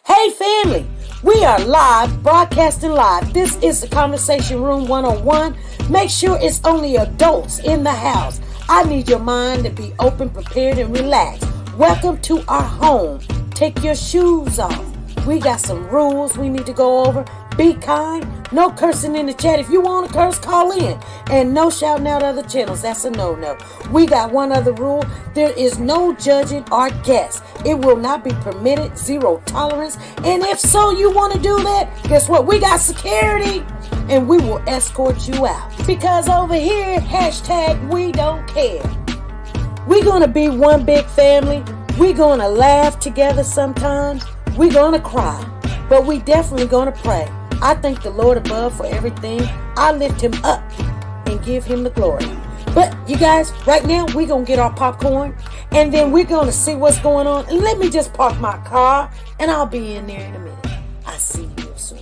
Hey family, we are live, broadcasting live. This is the Conversation Room 101. Make sure it's only adults in the house. I need your mind to be open, prepared, and relaxed. Welcome to our home. Take your shoes off. We got some rules we need to go over. Be kind. No cursing in the chat. If you want to curse, call in. And no shouting out other channels. That's a no-no. We got one other rule. There is no judging our guests. It will not be permitted. Zero tolerance. And if so, you want to do that, guess what? We got security. And we will escort you out. Because over here, hashtag we don't care. We're going to be one big family. We're going to laugh together sometimes. We're going to cry. But we definitely going to pray. I thank the Lord above for everything. I lift him up and give him the glory. But you guys, right now, we're going to get our popcorn. And then we're going to see what's going on. And let me just park my car. And I'll be in there in a minute. I see you real soon.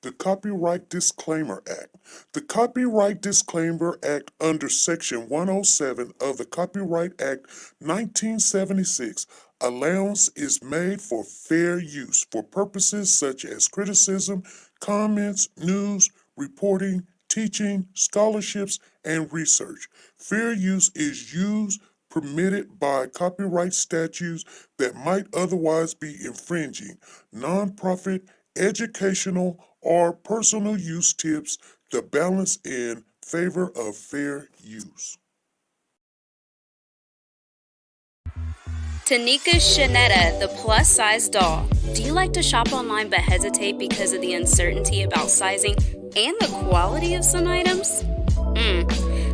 The Copyright Disclaimer Act. The Copyright Disclaimer Act under Section 107 of the Copyright Act 1976, allowance is made for fair use for purposes such as criticism, comments, news, reporting, teaching, scholarships, and research. Fair use is used permitted by copyright statutes that might otherwise be infringing. Nonprofit, educational, or personal use tips the balance in favor of fair use. TeNika Shenette, the plus-size doll. Do you like to shop online but hesitate because of the uncertainty about sizing and the quality of some items?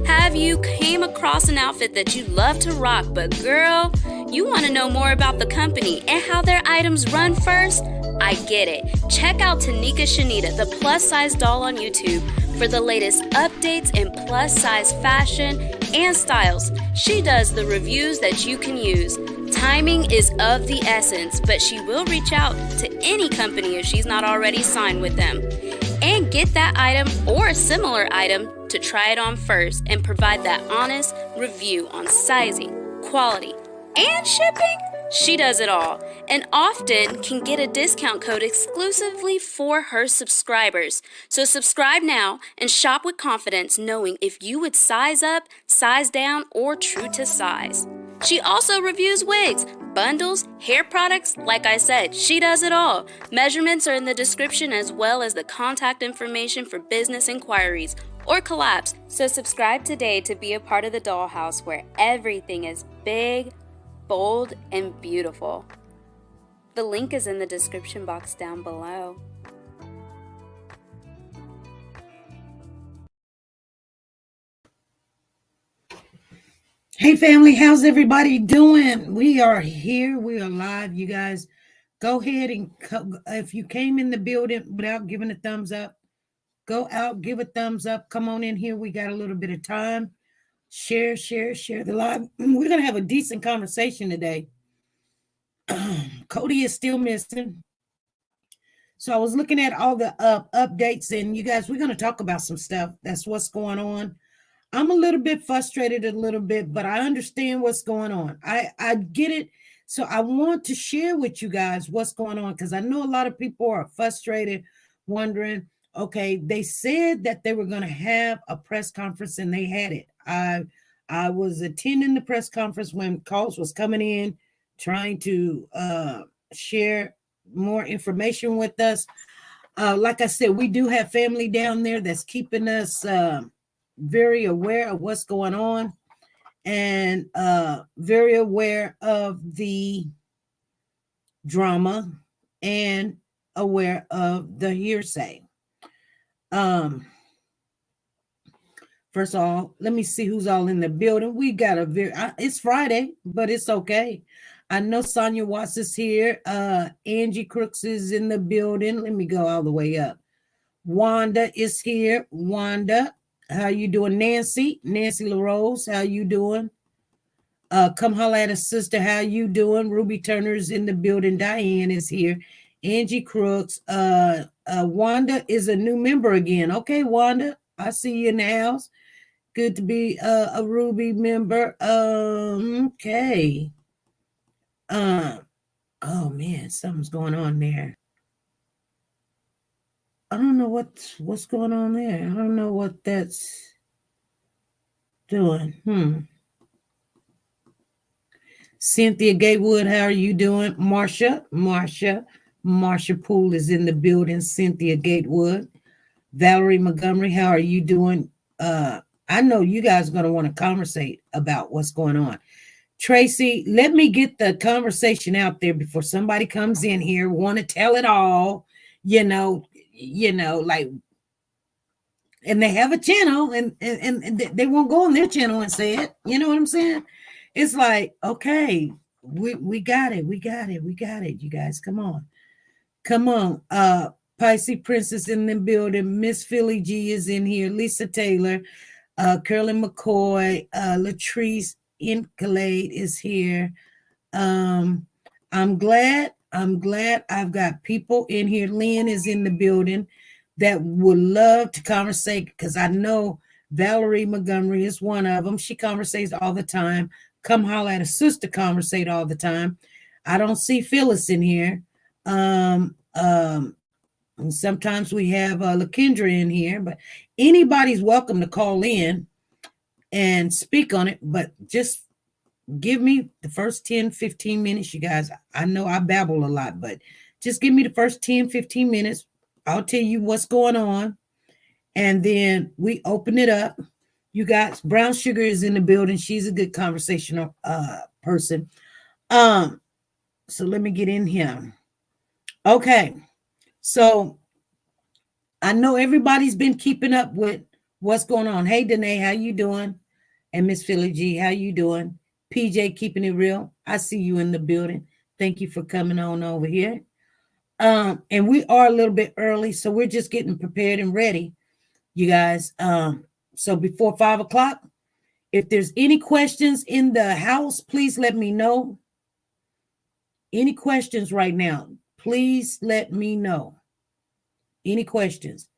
Have you came across an outfit that you love to rock, but girl, you want to know more about the company and how their items run first? I get it. Check out TeNika Shenette, the plus-size doll on YouTube for the latest updates in plus-size fashion and styles. She does the reviews that you can use. Timing is of the essence, but she will reach out to any company if she's not already signed with them. And get that item or a similar item to try it on first and provide that honest review on sizing, quality, and shipping. She does it all and often can get a discount code exclusively for her subscribers. So subscribe now and shop with confidence knowing if you would size up, size down, or true to size. She also reviews wigs, bundles, hair products. Like I said, she does it all. Measurements are in the description as well as the contact information for business inquiries or collabs. So subscribe today to be a part of the dollhouse where everything is big, bold, and beautiful. The link is in the description box down below. Hey family, how's everybody doing? We are here. We are live. You guys, go ahead and if you came in the building without giving a thumbs up, go out, give a thumbs up. Come on in here. We got a little bit of time. Share the live. We're going to have a decent conversation today. Cody is still missing. So I was looking at all the updates, and you guys, we're going to talk about some stuff. That's what's going on. I'm a little bit frustrated but I understand what's going on. I get it. So I want to share with you guys what's going on because I know a lot of people are frustrated, wondering, okay, they said that they were going to have a press conference and they had it. I was attending the press conference when calls was coming in, trying to share more information with us. Like I said, we do have family down there that's keeping us very aware of what's going on and very aware of the drama and aware of the hearsay. First of all, let me see who's all in the building. We got it's Friday, but it's okay. I know Sonia Watts is here. Angie Crooks is in the building. Let me go all the way up. Wanda is here. Wanda, how you doing? Nancy LaRose, how you doing? Come holla at a sister, how you doing? Ruby Turner's in the building. Diane is here. Angie Crooks. Wanda is a new member again. Okay, Wanda, I see you in the house. Good to be a Ruby member. Okay. Oh man, something's going on there. I don't know what's going on there. I don't know what that's doing. Cynthia Gatewood, how are you doing? Marsha Poole is in the building. Cynthia Gatewood. Valerie Montgomery, how are you doing? I know you guys are going to want to conversate about what's going on. Tracy, let me get the conversation out there before somebody comes in here, want to tell it all, like, and they have a channel and they won't go on their channel and say it. You know what I'm saying? It's like, okay, we got it. You guys, come on. Pisces Princess in the building. Miss Philly G is in here. Lisa Taylor, Curly McCoy, Latrice Incalade is here. I'm glad I've got people in here. Lynn is in the building that would love to conversate, because I know Valerie Montgomery is one of them. She conversates all the time. Come holler at a sister, conversate all the time. I don't see Phyllis in here. And sometimes we have LaKendra in here, but anybody's welcome to call in and speak on it, but just give me the first 10, 15 minutes, you guys. I know I babble a lot, but just give me the first 10, 15 minutes. I'll tell you what's going on, and then we open it up. You guys, Brown Sugar is in the building. She's a good conversational person. So let me get in here. Okay. So I know everybody's been keeping up with what's going on. Hey, Danae, how you doing? And Miss Philly G, how you doing? PJ, keeping it real. I see you in the building. Thank you for coming on over here. And we are a little bit early, so we're just getting prepared and ready, you guys. So before 5 o'clock, if there's any questions in the house, please let me know. Any questions right now, please let me know. Any questions?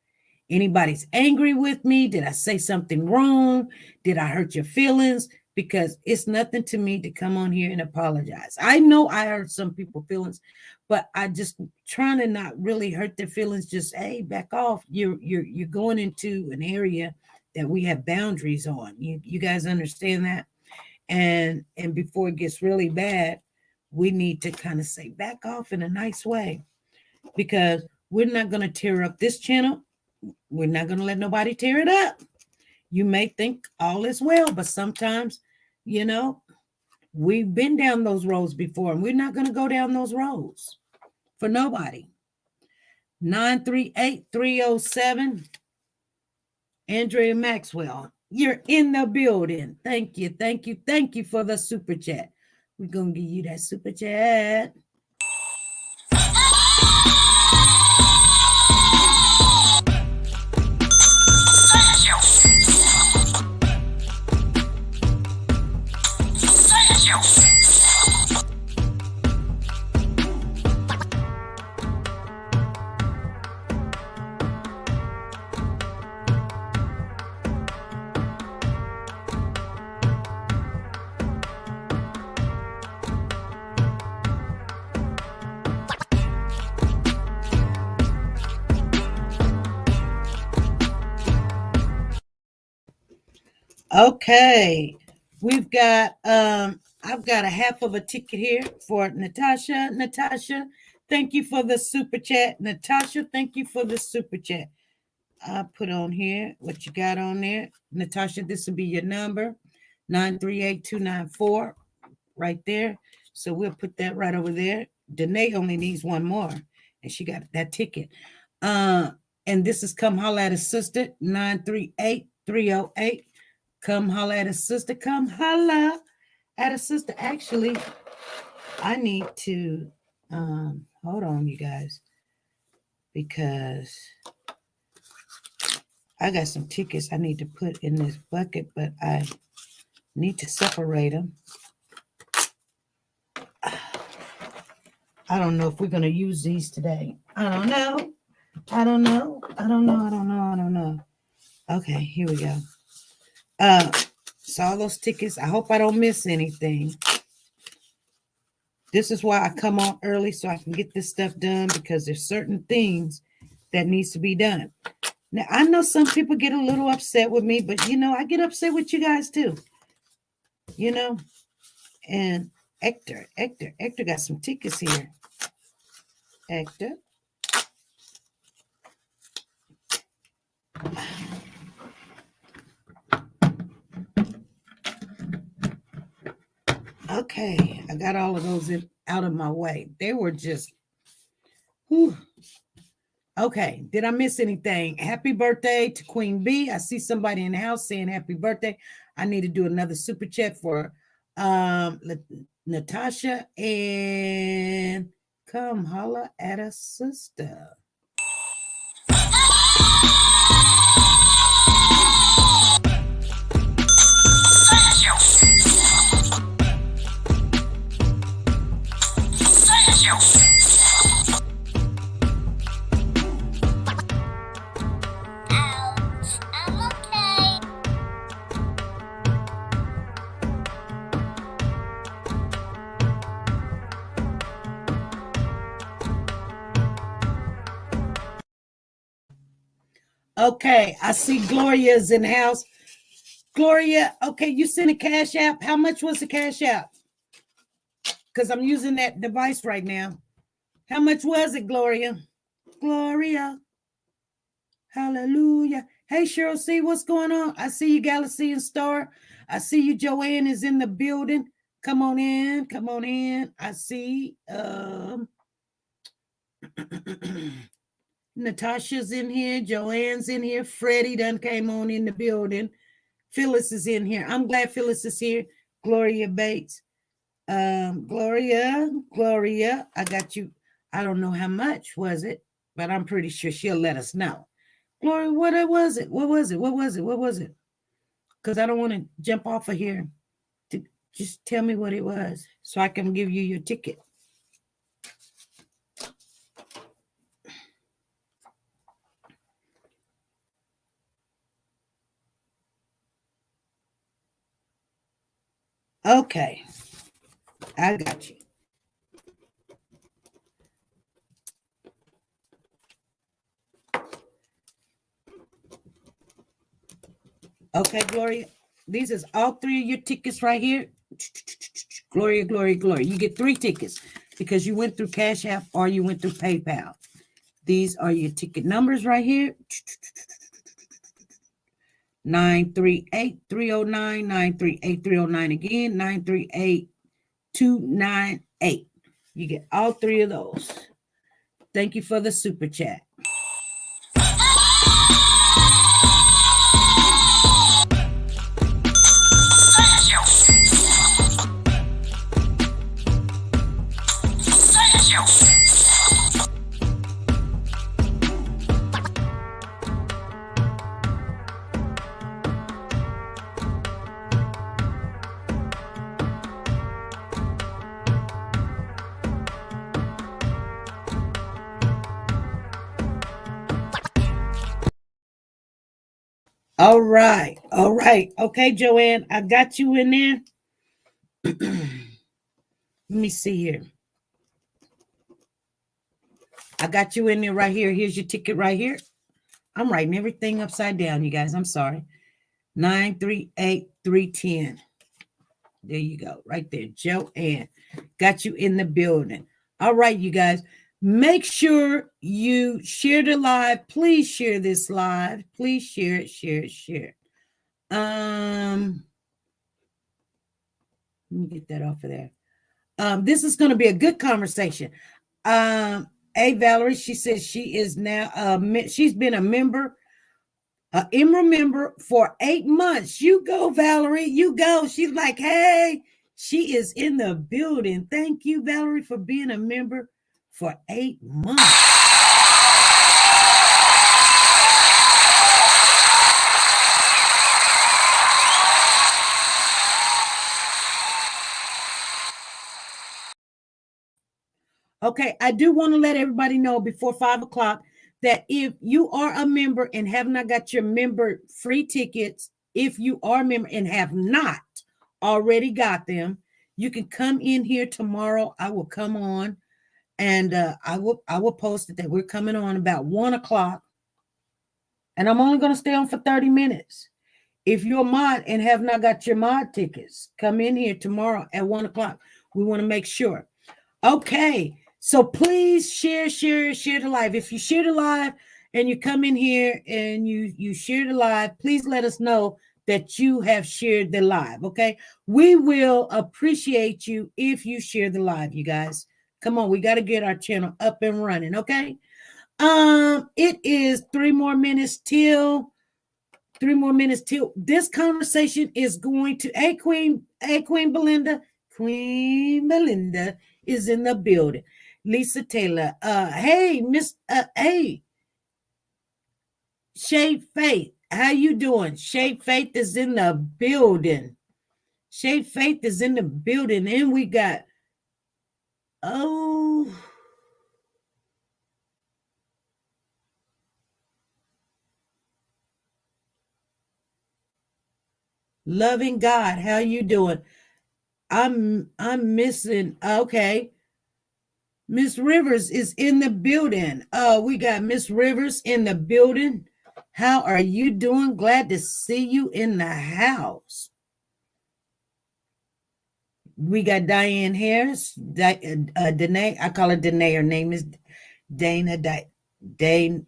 Anybody's angry with me? Did I say something wrong? Did I hurt your feelings? Because it's nothing to me to come on here and apologize. I know I hurt some people's feelings, but I just trying to not really hurt their feelings. Just, hey, back off. You're going into an area that we have boundaries on. You guys understand that? And before it gets really bad, we need to kind of say back off in a nice way, because we're not going to tear up this channel. We're not going to let nobody tear it up. You may think all is well, but sometimes, we've been down those roads before, and we're not going to go down those roads for nobody. 938-307. Andrea Maxwell, you're in the building. Thank you for the super chat. We're going to give you that super chat. Okay, we've got I've got a half of a ticket here for Natasha. Natasha, thank you for the super chat. Natasha, thank you for the super chat. I put on here what you got on there. Natasha, this will be your number, 938-294, right there. So we'll put that right over there. Danae only needs one more, and she got that ticket. And this is Come Holla at a Sister, 938-308. Come holla at a sister. Come holla at a sister. Actually, I need to hold on, you guys, because I got some tickets I need to put in this bucket, but I need to separate them. I don't know if we're going to use these today. I don't know. I don't know. I don't know. I don't know. I don't know. Okay, here we go. Saw those tickets. I hope I don't miss anything. This is why I come on early so I can get this stuff done, because there's certain things that needs to be done. Now, I know some people get a little upset with me, but, I get upset with you guys too. And Hector got some tickets here. Hector. Okay, I got all of those out of my way. They were just, whew. Okay, did I miss anything? Happy birthday to Queen B. I see somebody in the house saying happy birthday. I need to do another super chat for Natasha, and come holla at a sister. Okay, I see Gloria's in the house. Gloria, okay, you sent a cash app. How much was the cash app? Because I'm using that device right now. How much was it, Gloria? Gloria. Hallelujah. Hey, Cheryl C., what's going on? I see you, Galaxy and Star. I see you, Joanne is in the building. Come on in. Come on in. I see Natasha's in here. Joanne's in here. Freddie done came on in the building. Phyllis is in here. I'm glad Phyllis is here. Gloria Bates. Gloria, I got you. I don't know how much was it, but I'm pretty sure she'll let us know. Gloria, what was it? What was it? Because I don't want to jump off of here. Just tell me what it was so I can give you your ticket. Okay. I got you. Okay, Gloria. These is all three of your tickets right here. Gloria. You get 3 tickets because you went through Cash App or you went through PayPal. These are your ticket numbers right here. 938-309, 938-309 again, 938-298. You get all 3 of those. Thank you for the super chat. All right. Okay, Joanne, I got you in there. Let me see here. I got you in there right here. Here's your ticket right here. I'm writing everything upside down, you guys. I'm sorry. 938-310. There you go. Right there. Joanne. Got you in the building. All right, you guys. Make sure you share the live. Please share this live. Please share it. Let me get that off of there. This is going to be a good conversation. Valerie, she says she is now, she's been a member, Emerald member for 8 months. You go, Valerie, you go. She's like, hey, she is in the building. Thank you, Valerie, for being a member for 8 months. Okay, I do want to let everybody know before 5 o'clock that if you are a member and have not got your member free tickets, if you are a member and have not already got them, you can come in here tomorrow. I will come on and I will post it that we're coming on about 1 o'clock. And I'm only going to stay on for 30 minutes. If you're a mod and have not got your mod tickets, come in here tomorrow at 1 o'clock. We want to make sure. Okay. So please share the live. If you share the live and you come in here and you share the live, please let us know that you have shared the live. Okay. We will appreciate you if you share the live, you guys. Come on, we got to get our channel up and running. Okay. It is 3 more minutes till this conversation is going to. Hey, Queen Belinda. Queen Belinda is in the building. Lisa Taylor. Hey, hey, Shape Faith. How you doing? Shape Faith is in the building. Shape Faith is in the building. And we got, Loving God. How you doing? I'm missing. Okay. Miss Rivers is in the building. We got Miss Rivers in the building. How are you doing? Glad to see you in the house. We got Diane Harris, Danae. I call her Danae. Her name is Dana. Dana.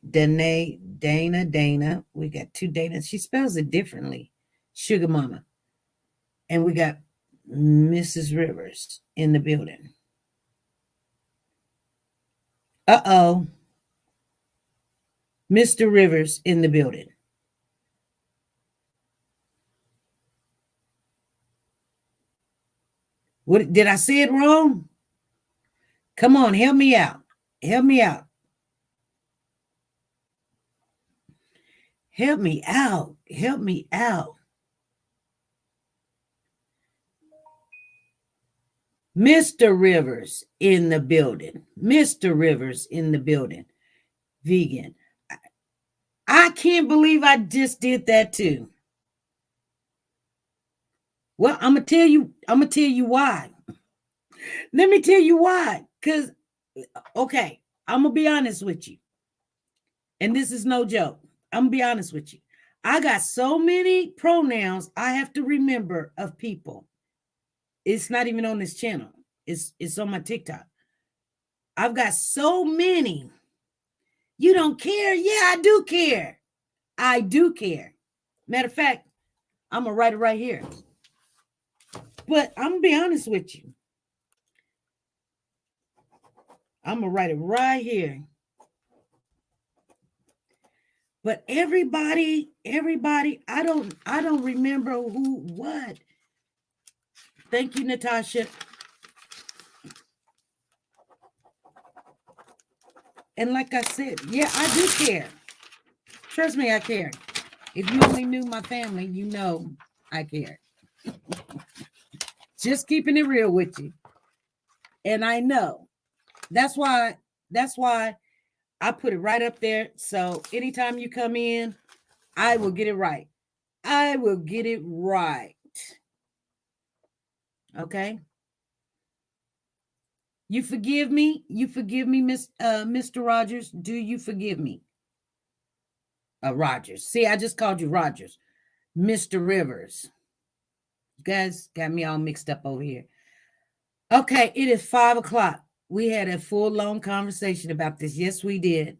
We got 2 Danas. She spells it differently. Sugar Mama. And we got Mrs. Rivers in the building. Uh-oh. Mr. Rivers in the building. What did I say it wrong? Come on, help me out. Help me out. Help me out. Help me out. Mr. Rivers in the building. Mr. Rivers in the building. Vegan. I can't believe I just did that too. Well, I'm gonna tell you why. Let me tell you why. Because, okay, I'm gonna be honest with you. And this is no joke. I'm gonna be honest with you. I got so many pronouns I have to remember of people. It's not even on this channel. It's on my TikTok. I've got so many. You don't care? Yeah, I do care. I do care. Matter of fact, I'm going to write it right here. But I'm going to be honest with you. I'm going to write it right here. But everybody, I don't remember who, what. Thank you, Natasha. And like I said, yeah, I do care. Trust me, I care. If you only knew my family, you know I care. Just keeping it real with you. And I know. That's why I put it right up there. So anytime you come in, I will get it right. I will get it right. Okay? You forgive me? You forgive me, Mr. Rogers? Do you forgive me? Rogers. See, I just called you Rogers. Mr. Rivers. You guys got me all mixed up over here. Okay, it is 5 o'clock. We had a full long conversation about this. Yes, we did.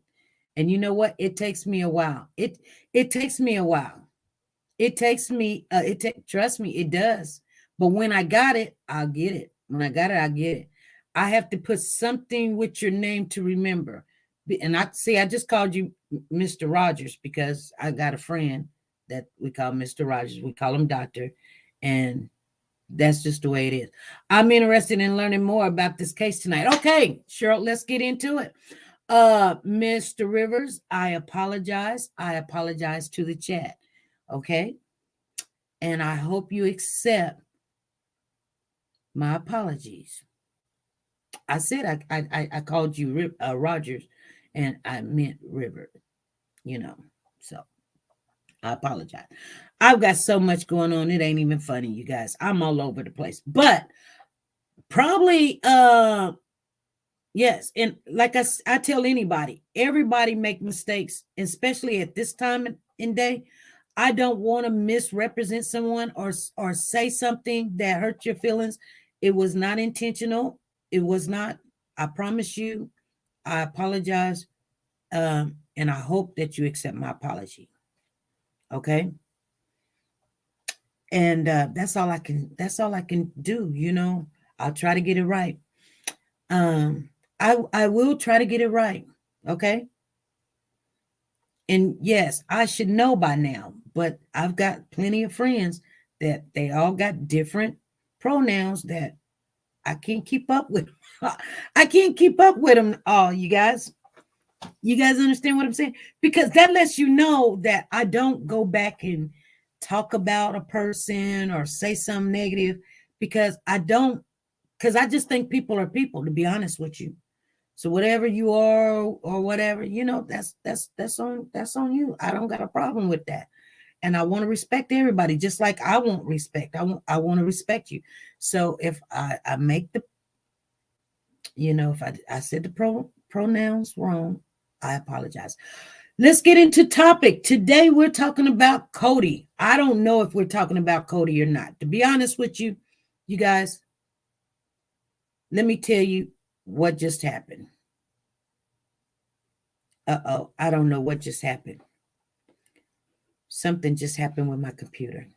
And you know what? It takes me a while. It takes me a while. It takes me, trust me, it does. But when I got it, I'll get it. When I got it, I'll get it. I have to put something with your name to remember. And I just called you Mr. Rogers because I got a friend that we call Mr. Rogers. We call him Doctor. And that's just the way it is. I'm interested in learning more about this case tonight. Okay, Cheryl, let's get into it. Mr. Rivers, I apologize. I apologize to the chat. Okay? And I hope you accept my apologies. I said I called you Rogers, and I meant River. So I apologize. I've got so much going on. It ain't even funny, you guys. I'm all over the place. But probably yes, and like I tell anybody, everybody make mistakes, especially at this time in day. I don't want to misrepresent someone or say something that hurt your feelings. It was not intentional. It was not. I promise you. I apologize, and I hope that you accept my apology. Okay, and that's all I can. That's all I can do. I'll try to get it right. Um, I will try to get it right. Okay. And yes, I should know by now, but I've got plenty of friends that they all got different pronouns that I can't keep up with. I can't keep up with them all, you guys. You guys understand what I'm saying? Because that lets you know that I don't go back and talk about a person or say something negative because because I just think people are people, to be honest with you. So whatever you are or whatever, that's on you. I don't got a problem with that. And I want to respect everybody, just like I want respect. I want to respect you. So if I make if I said the pronouns wrong, I apologize. Let's get into topic. Today we're talking about Cody. I don't know if we're talking about Cody or not. To be honest with you, you guys, let me tell you what just happened. Uh-oh, I don't know what just happened. Something just happened with my computer.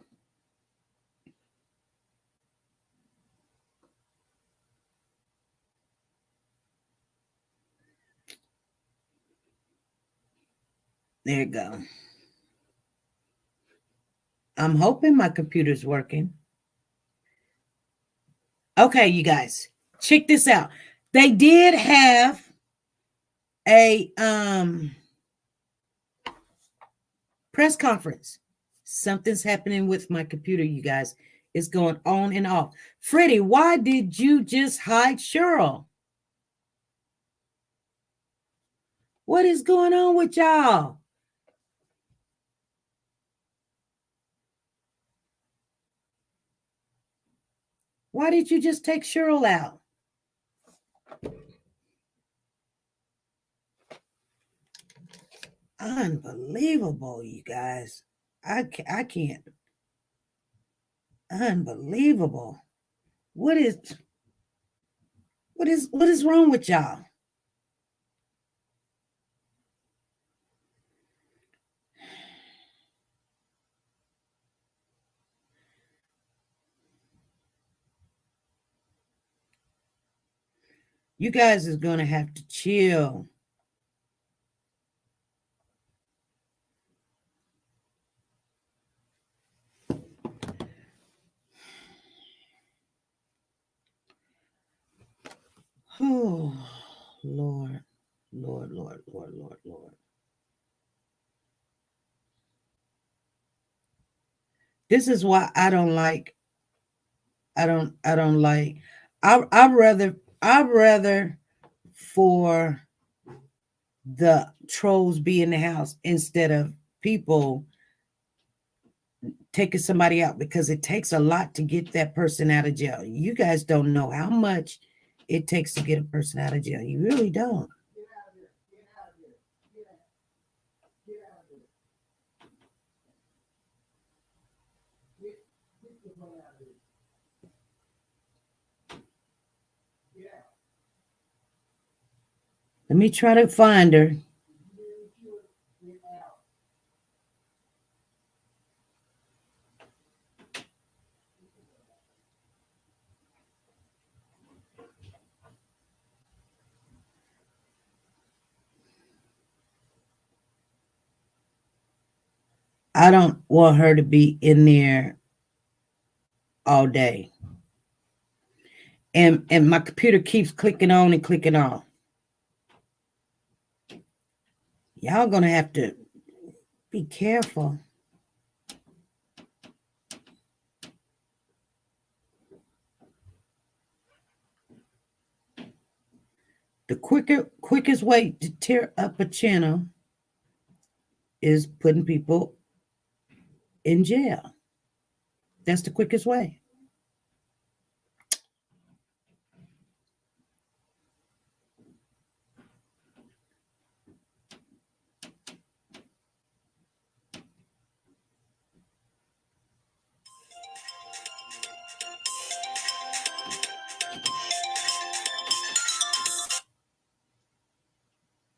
There you go. I'm hoping my computer's working. Okay, you guys, check this out. They did have a press conference. Something's happening with my computer, you guys. It's going on and off. Freddie, why did you just hide Cheryl? What is going on with y'all? Why did you just take Cheryl out? Unbelievable, you guys. I can't. Unbelievable. What is wrong with y'all? You guys is going to have to chill. Oh, Lord. Lord, Lord, Lord, Lord, Lord. This is why I don't like I'd rather for the trolls be in the house instead of people taking somebody out, because it takes a lot to get that person out of jail. You guys don't know how much it takes to get a person out of jail. You really don't. Let me try to find her. I don't want her to be in there all day. And my computer keeps clicking on and clicking off. Y'all gonna have to be careful. The quickest way to tear up a channel is putting people in jail. That's the quickest way.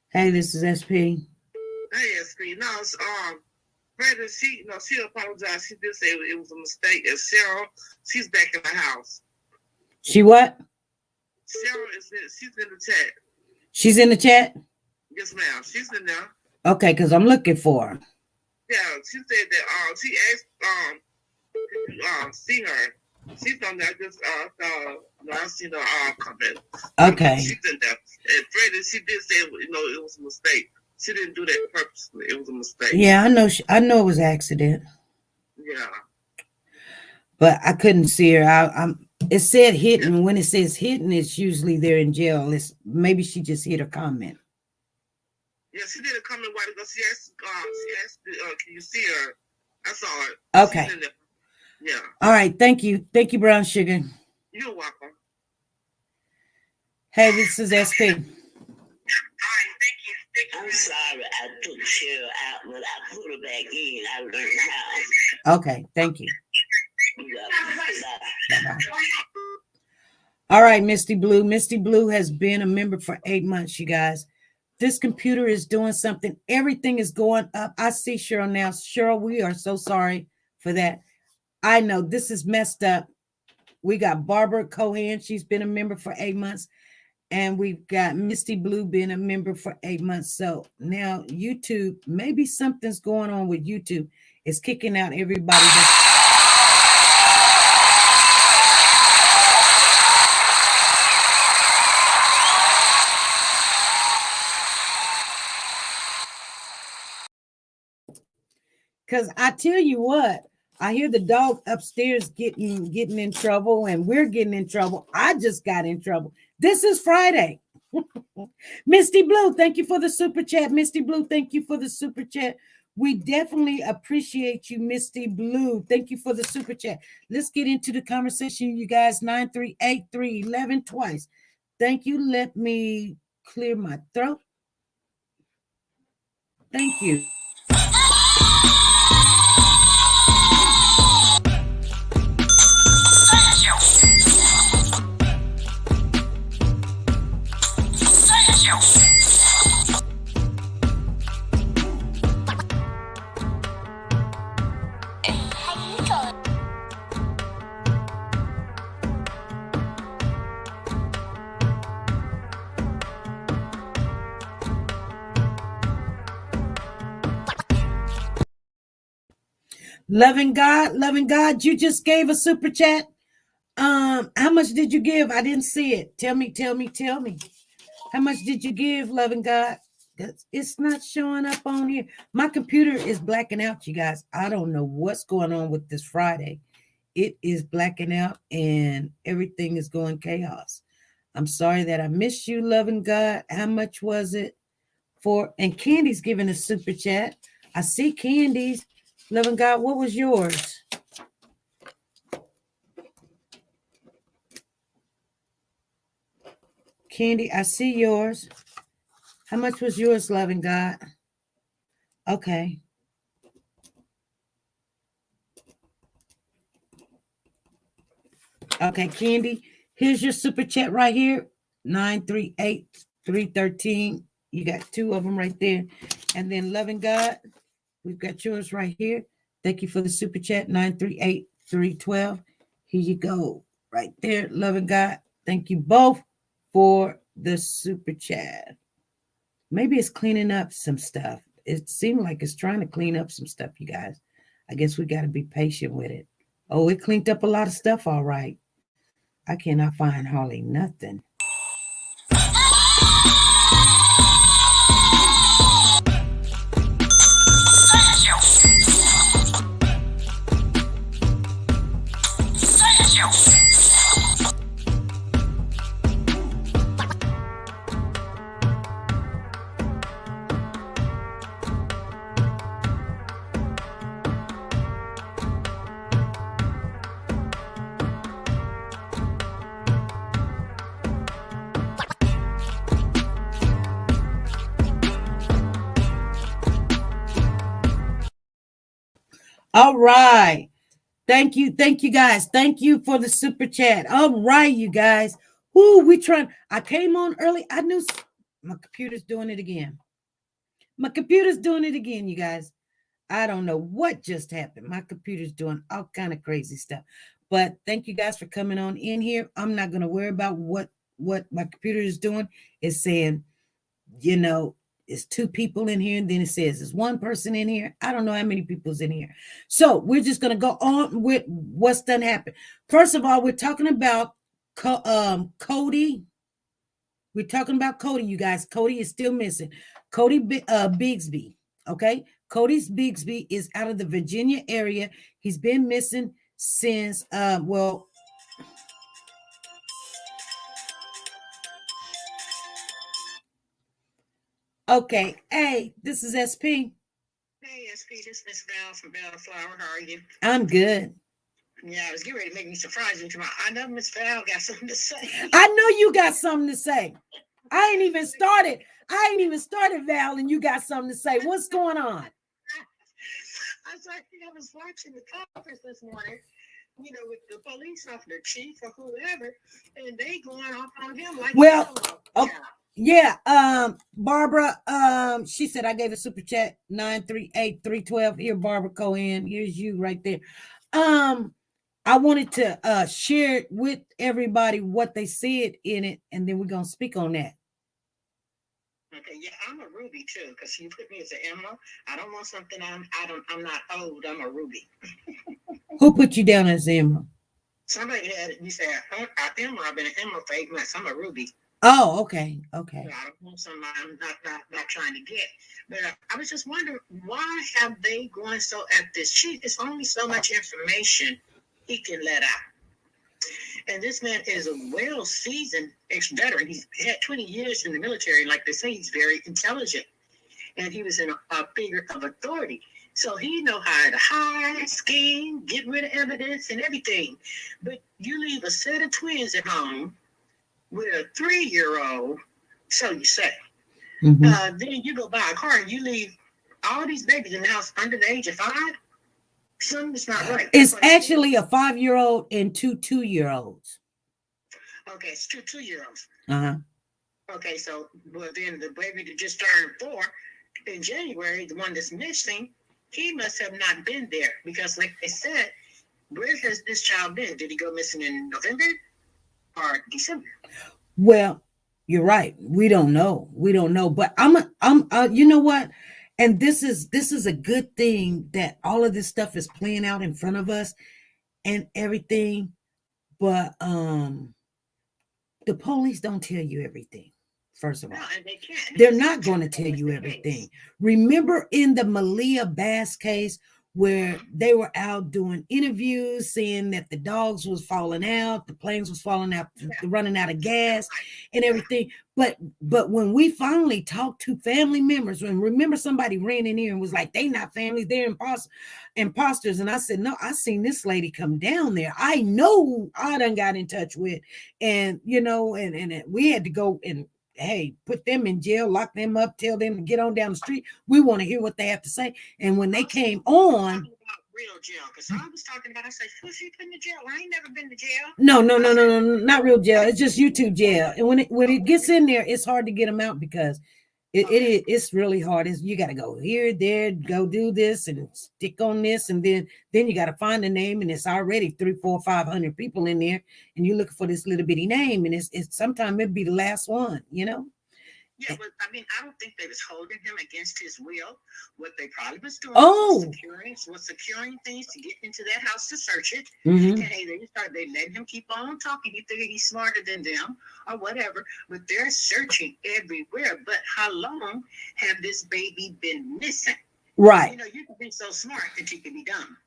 Hey, this is SP. Hey, SP. No, it's, Brenda, she apologized. She did say it was a mistake. It's Cheryl. She's back in the house. She what? Cheryl she's in the chat. She's in the chat? Yes, ma'am. She's in there. Okay, because I'm looking for her. Yeah, she said that she asked did you see her. She's on there. Just I seen her comment. Okay. She's in there. And Freddie, she did say it was a mistake. She didn't do that purposely. It was a mistake. Yeah, I know. I know it was an accident. Yeah. But I couldn't see her. It said hidden. When it says hidden, it's usually they're in jail. Maybe she just hit a comment. Yeah, she did a comment while ago. She asked, can you see her? I saw it. Okay. Yeah. All right. Thank you. Thank you, Brown Sugar. You're welcome. Hey, this is SP. I'm sorry I took Cheryl out, but I put her back in. I learned how. Okay. Thank you. Bye-bye. All right, Misty Blue. Misty Blue has been a member for 8 months, you guys. This computer is doing something. Everything is going up. I see Cheryl now. Cheryl, we are so sorry for that. I know this is messed up. We got Barbara Cohen. She's been a member for 8 months. And we've got Misty Blue being a member for 8 months. So now YouTube, maybe something's going on with YouTube. It's kicking out everybody. Because I tell you what, I hear the dog upstairs getting in trouble, and we're getting in trouble. I just got in trouble. This is Friday. Misty Blue, thank you for the super chat. Misty Blue, thank you for the super chat. We definitely appreciate you, Misty Blue. Thank you for the super chat. Let's get into the conversation, you guys. 938-311 twice. Thank you. Let me clear my throat. Thank you. Loving God, you just gave a super chat. How much did you give? I didn't see it. Tell me. How much did you give, Loving God? It's not showing up on here. My computer is blacking out, you guys. I don't know what's going on with this Friday. It is blacking out and everything is going chaos. I'm sorry that I missed you, Loving God. How much was it for? And Candy's giving a super chat. I see Candy's. Loving God, what was yours? Candy, I see yours. How much was yours, Loving God? Okay. Okay, Candy, here's your super chat right here. 938-313. You got two of them right there. And then Loving God, we've got yours right here. Thank you for the super chat. 938-312. Here you go. Right there. Loving God. Thank you both for the super chat. Maybe it's cleaning up some stuff. It seemed like it's trying to clean up some stuff, you guys. I guess we got to be patient with it. Oh, it cleaned up a lot of stuff. All right. I cannot find hardly nothing. All right. Thank you guys. Thank you for the super chat. All right, you guys. Woo, we trying. I came on early. I knew my computer's doing it again. My computer's doing it again, you guys. I don't know what just happened. My computer's doing all kind of crazy stuff. But thank you guys for coming on in here. I'm not going to worry about what my computer is doing. It's saying, it's two people in here, and then it says there's one person in here. I don't know how many people's in here. So we're just going to go on with what's done happened. First of all, we're talking about Cody. We're talking about Cody, you guys. Cody is still missing. Cody Bigsby, okay? Cody's Bigsby is out of the Virginia area. He's been missing since, okay. Hey, this is SP. Hey, SP, this is Miss Val from Bellflower. How are you? I'm good. Yeah, I was getting ready to make me surprise you tomorrow. I know Miss Val got something to say. I know you got something to say. I ain't even started, Val, and you got something to say. What's going on? I was watching the conference this morning, with the police officer, chief or whoever, and they going off on him like, Barbara, she said I gave a super chat 938-312. Here, Barbara Cohen. Here's you right there. I wanted to share with everybody what they said in it, and then we're gonna speak on that. Okay, yeah, I'm a Ruby too, because you put me as an Emerald. I don't want something. I'm not old. I'm a Ruby. Who put you down as Emerald? Somebody had it. You said Emerald. I've been an Emerald for 8 months. I'm a Ruby. Oh, okay. So I don't want something I'm not trying to get. But I was just wondering, why have they gone so at this chief? It's only so much information he can let out. And this man is a well-seasoned ex-veteran. He's had 20 years in the military. Like they say, he's very intelligent. And he was in a figure of authority. So he know how to hide, scheme, get rid of evidence and everything. But you leave a set of twins at home with a 3-year-old, so you say. Mm-hmm. Then you go buy a car and you leave all these babies in the house under the age of 5. Something's not right. It's actually a 5-year-old and 2 2-year-olds. Okay, it's 2 2-year-olds. Okay, so then the baby that just turned 4 in January, the one that's missing, he must have not been there because, like they said, where has this child been? Did he go missing in November or December? Well, you're right. We don't know. But I'm you know what? And this is a good thing that all of this stuff is playing out in front of us and everything. But the police don't tell you everything. First of all, and they can't. They're not going to tell you everything. Remember in the Malia Bass case where they were out doing interviews saying that the dogs was falling out, the planes was falling out, running out of gas and everything. But when we finally talked to family members, and remember somebody ran in here and was like, they not families, they're imposters. And I said, no, I seen this lady come down there. I know who I done got in touch with. And, and we had to go and, hey, put them in jail, lock them up, tell them to get on down the street. We want to hear what they have to say. And when they came on, real jail, because I was talking about, I said, who's she putting in jail? I ain't never been to jail. No, not real jail. It's just YouTube jail. And when it gets in there, it's hard to get them out because it's really hard. You got to go here, there, go do this and stick on this, and then you got to find a name, and it's already 300, 400, 500 people in there, and you're looking for this little bitty name, and it's sometimes it'd be the last one, Yeah, but I mean, I don't think they was holding him against his will. What they probably was doing was securing things to get into that house to search it. Mm-hmm. And they let him keep on talking. He figured he's smarter than them or whatever. But they're searching everywhere. But how long have this baby been missing? Right. You can be so smart that you can be dumb.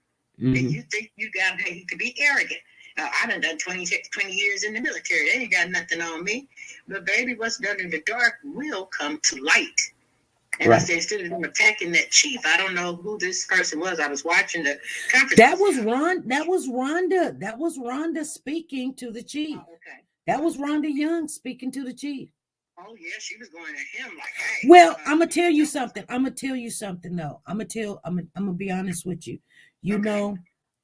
Mm-hmm. And you think you can be arrogant. I done 20 years in the military. They ain't got nothing on me. But baby, what's done in the dark will come to light. And I said, instead of them attacking that chief, I don't know who this person was. I was watching the conference. That was Rhonda. That was Rhonda speaking to the chief. Oh, okay. That was Rhonda Young speaking to the chief. Oh yeah, she was going at him like, hey. Well, I'm gonna tell you something. Though. I'm gonna be honest with you. you Okay.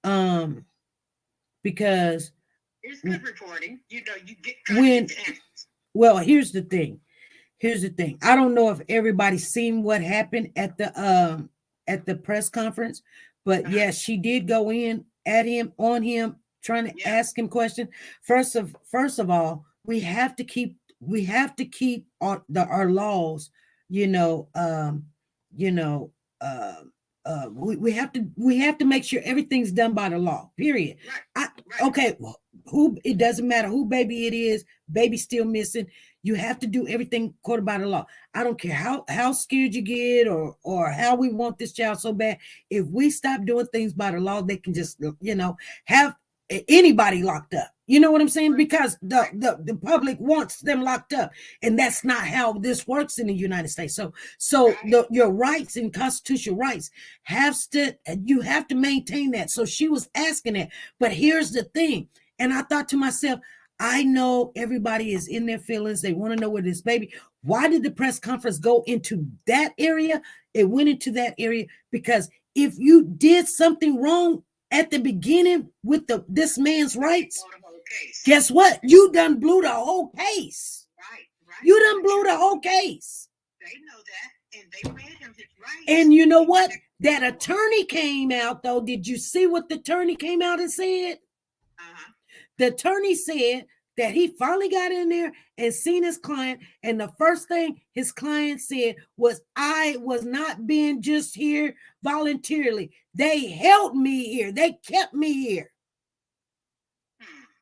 know, because It's good reporting. You know, you get when, the answers. well, here's the thing. I don't know if everybody's seen what happened at the press conference, but yes, she did go in at him, on him, trying to ask him questions. First of all, we have to keep our laws, you know, we have to make sure everything's done by the law, period. Right. Okay, well, who, it doesn't matter who baby it is, baby's still missing. You have to do everything according by the law. I don't care how scared you get or how we want this child so bad. If we stop doing things by the law, they can just, have anybody locked up. You know what I'm saying? Because the public wants them locked up, and that's not how this works in the United States. So your rights and constitutional rights you have to maintain that. So she was asking that, but here's the thing, and I thought to myself, I know everybody is in their feelings. They want to know where this baby. Why did the press conference go into that area? It went into that area because if you did something wrong at the beginning with this man's rights, guess what? You done blew the whole case. Right. You done blew the whole case. They know that, and they read him his rights. And you know what? That attorney came out, though. Did you see what the attorney came out and said? The attorney said that he finally got in there and seen his client, and the first thing his client said was, I was not being just here voluntarily. They held me here. They kept me here.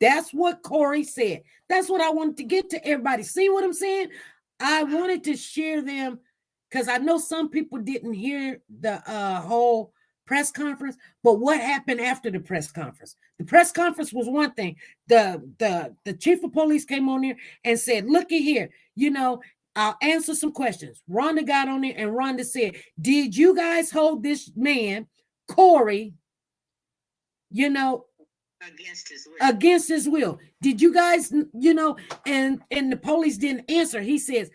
That's what Cory said. That's what I wanted to get to everybody. See what I'm saying? I wanted to share them because I know some people didn't hear the whole press conference, but what happened after the press conference? The press conference was one thing. The chief of police came on there and said, looky here, I'll answer some questions. Rhonda got on there and Rhonda said, did you guys hold this man, Cory, against his will? Did you guys, and the police didn't answer. He said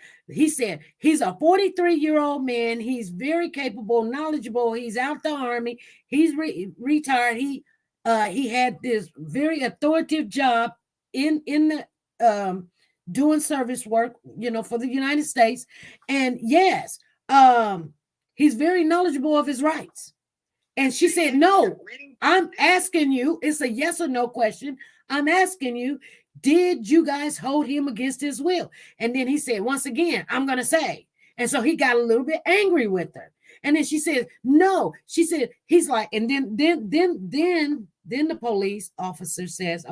he's a 43-year-old man. He's very capable, knowledgeable. He's out the Army. He's retired. He had this very authoritative job in the doing service work, for the United States. And yes, he's very knowledgeable of his rights. And she said, no, I'm asking you, it's a yes or no question. I'm asking you, did you guys hold him against his will? And then he said, once again, I'm going to say. And so he got a little bit angry with her. And then she said, no. She said, he's like, and then the police officer says,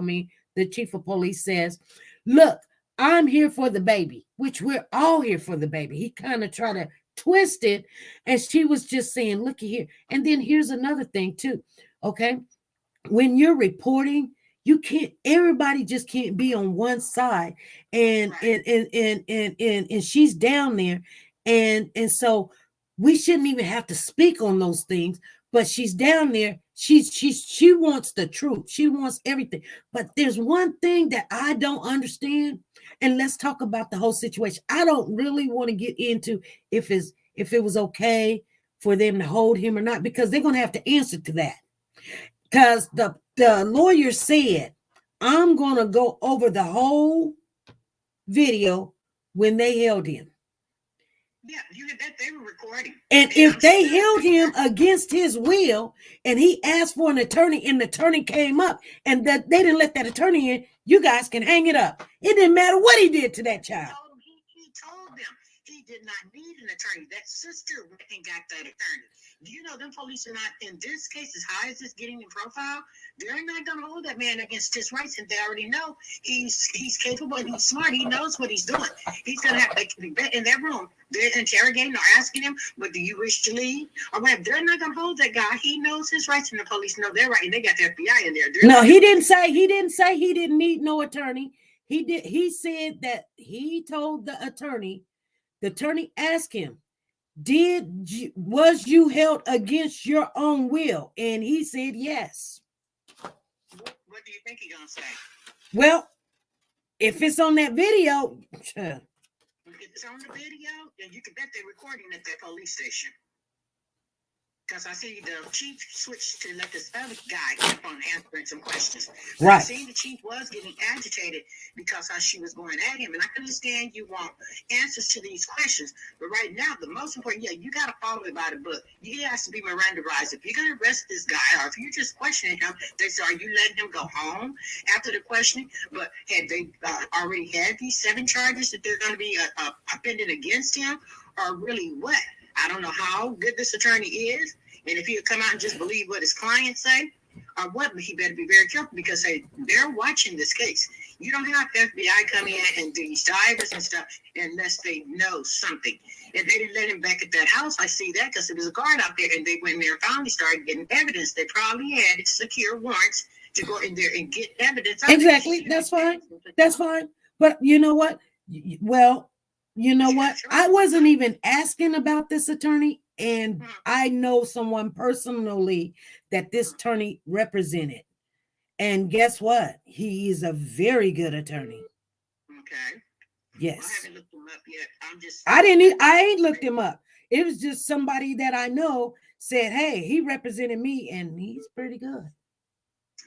the chief of police says, look, I'm here for the baby, which we're all here for the baby. He kind of tried to twist it, and she was just saying, looky here. And then here's another thing too. Okay, when you're reporting, you can't, everybody just can't be on one side, and she's down there, and so we shouldn't even have to speak on those things, but she's down there. She wants the truth. She wants everything. But there's one thing that I don't understand. And let's talk about the whole situation. I don't really want to get into if it was okay for them to hold him or not, because they're going to have to answer to that. Because the lawyer said, I'm going to go over the whole video when they held him. Yeah, you bet they were recording. And if they held him against his will and he asked for an attorney and the attorney came up and that they didn't let that attorney in, you guys can hang it up. It didn't matter what he did to that child. He told them he did not need an attorney. That sister went and got that attorney. Do you know them police are not, in this case, as high as this getting in profile, they're not going to hold that man against his rights, and they already know he's capable and he's smart. He knows what he's doing. He's going to have to be in that room. They're interrogating or asking him, but do you wish to leave? Or whatever. They're not going to hold that guy. He knows his rights, and the police know their right, and they got the FBI in there. No, he didn't say he didn't need no attorney. He said that he told the attorney asked him, was you held against your own will? And he said yes. What do you think he's gonna say? Well, if it's on that video, if it's on the video, then you can bet they're recording at that police station. Because I see the chief switched to let this other guy keep on answering some questions. But Right. I see the chief was getting agitated because how she was going at him. And I can understand you want answers to these questions. But right now, the most important, you got to follow it by the book. You has to be Mirandaized. If you're going to arrest this guy, or if you're just questioning him, they say, are you letting him go home after the questioning? But had they already had these 7 charges that they're going to be pending against him? Or really what? I don't know how good this attorney is, and if he'll come out and just believe what his clients say, or what, but he better be very careful because they're watching this case. You don't have FBI come in and do these divers and stuff unless they know something. If they didn't let him back at that house, I see that because there was a guard out there, and they went in there and finally started getting evidence. They probably had secure warrants to go in there and get evidence. Exactly. That's fine. That's fine. But you know what? Well, you know what? I wasn't even asking about this attorney, and I know someone personally that this attorney represented. And guess what? He is a very good attorney. Okay. Yes. I haven't looked him up yet. I ain't looked him up. It was just somebody that I know said, hey, he represented me and he's pretty good.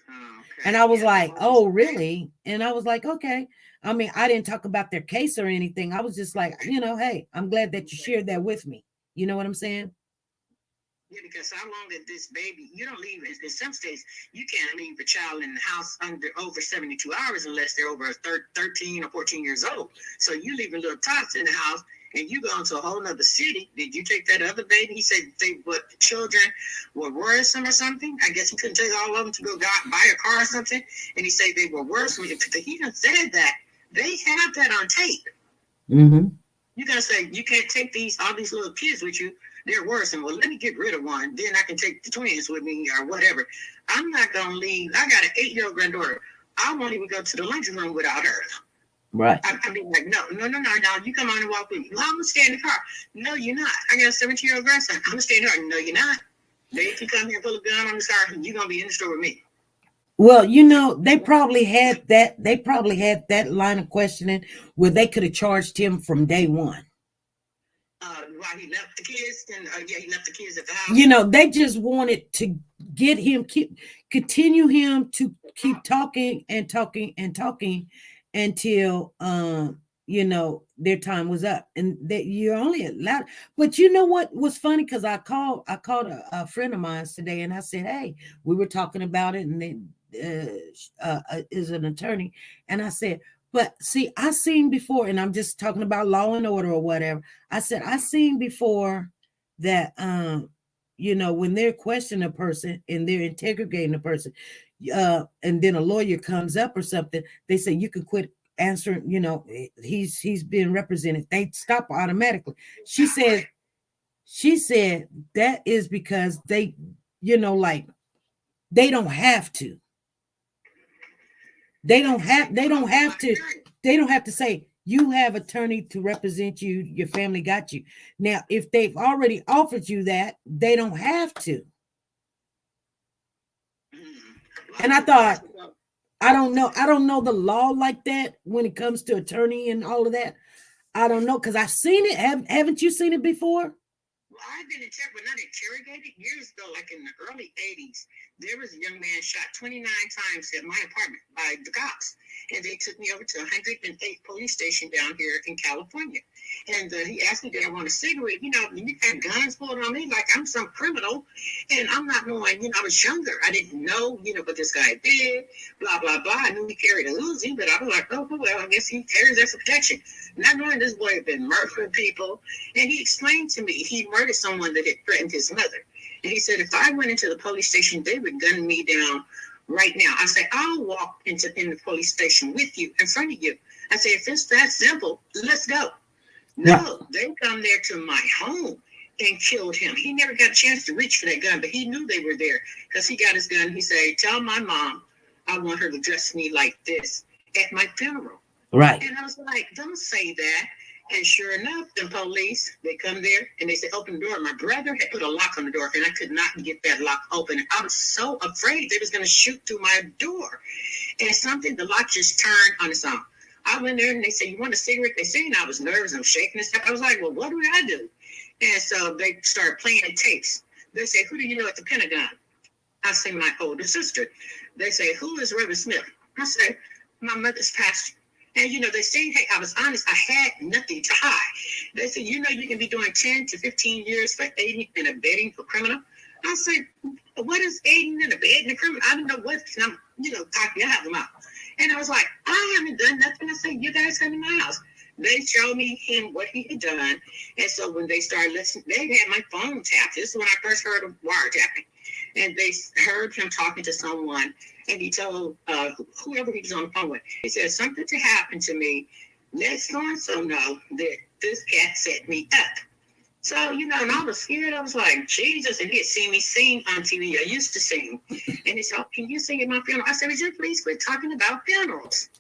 Okay. And I was like, oh, really? And I was like, okay. I mean, I didn't talk about their case or anything. I was just like, hey, I'm glad that you shared that with me. You know what I'm saying? Yeah, because how long did this baby, you don't leave, in some states, you can't leave a child in the house over 72 hours unless they're over 13 or 14 years old. So you leaving little tots in the house and you go into a whole nother city. Did you take that other baby? He said the children were worrisome or something. I guess he couldn't take all of them to go buy a car or something. And he said they were worrisome. He done said that. They have that on tape. Mm-hmm. You gotta say, you can't take all these little kids with you. They're worrisome. Well, let me get rid of one. Then I can take the twins with me or whatever. I'm not going to leave. I got an 8-year-old granddaughter. I won't even go to the lunchroom without her. Right. I mean, like, no. You come on and walk with me. Well, I'm going to stay in the car. No, you're not. I got a 17-year-old grandson. I'm going to stay in the car. No, you're not. They can come here and pull a gun on the car and you're going to be in the store with me. Well, they probably had that. They probably had that line of questioning where they could have charged him from day one. While he left the kids, and he left the kids at the house. They just wanted to get him, continue him to keep talking and talking and talking until their time was up, and that you're only allowed. But you know what was funny? Because I called a friend of mine today, and I said, "Hey, we were talking about it, and then is an attorney," and I said. But see, I seen before, and I'm just talking about law and order or whatever. I said, I seen before that, when they're questioning a person and they're interrogating a person, and then a lawyer comes up or something, they say, you can quit answering, he's being represented. They stop automatically. She said that is because they, they don't have to. They don't have to say you have attorney to represent you, your family got you. Now, if they've already offered you that, they don't have to. And I thought, I don't know the law like that when it comes to attorney and all of that. I don't know, because I've seen it. Haven't you seen it before? Well, I've been interrogated years ago, like in the early 80s. There was a young man shot 29 times at my apartment by the cops. And they took me over to 108 police station down here in California. And he asked me, did I want a cigarette? You had guns pulled on me like I'm some criminal. And I'm not knowing, I was younger. I didn't know, what this guy did, blah, blah, blah. I knew he carried a Uzi, but I was like, oh, well, I guess he carries that for protection. Not knowing this boy had been murdering people. And he explained to me he murdered someone that had threatened his mother. And he said, if I went into the police station, they would gun me down right now. I said, I'll walk in the police station with you, in front of you. I said, if it's that simple, let's go. No, they come there to my home and killed him. He never got a chance to reach for that gun, but he knew they were there because he got his gun. He said, tell my mom I want her to dress me like this at my funeral. Right. And I was like, don't say that. And sure enough, the police, they come there and they say, open the door. My brother had put a lock on the door and I could not get that lock open. I was so afraid they was going to shoot through my door. And the lock just turned on its own. I went there and they said, you want a cigarette? They said, and I was nervous. I'm shaking and stuff. I was like, well, what do I do? And so they started playing the tapes. They say, who do you know at the Pentagon? I say, my older sister. They say, who is Reverend Smith? I say, my mother's pastor. And, they say, hey, I was honest. I had nothing to hide. They say, you can be doing 10 to 15 years for aiding and abetting for criminal. I say, what is aiding and abetting a criminal? I don't know what, and I'm, talking, I have them out. And I was like, I haven't done nothing. I said, you guys come to my house. They showed me him what he had done. And so when they started listening, they had my phone tapped. This is when I first heard of wiretapping. And they heard him talking to someone. And he told whoever he was on the phone with, he said, something to happen to me. Let so-and-so know that this cat set me up. So, and I was scared. I was like, Jesus. And he had seen me sing on TV. I used to sing. And he said, can you sing at my funeral? I said, would you please quit talking about funerals?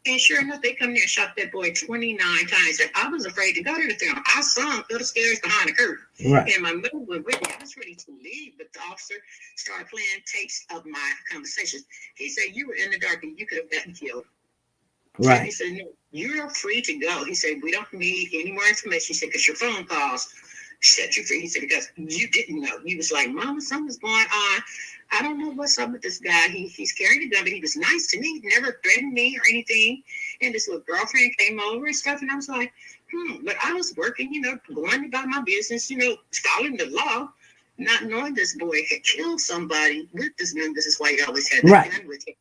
And sure enough, they come there and shot that boy 29 times. And I was afraid to go to the funeral. I saw him through the stairs behind the curtain. Right. And my mother went with me. I was ready to leave, but the officer started playing tapes of my conversations. He said, you were in the dark and you could have gotten killed. Right. And he said, no, you're free to go. He said, we don't need any more information. He said, because your phone calls set you free. He said, because you didn't know. He was like, Mama, something's going on. I don't know what's up with this guy. He's carrying a gun, but he was nice to me. He never threatened me or anything. And this little girlfriend came over and stuff. And I was like, But I was working, going about my business, following the law, not knowing this boy had killed somebody with this gun. This is why he always had the gun with him.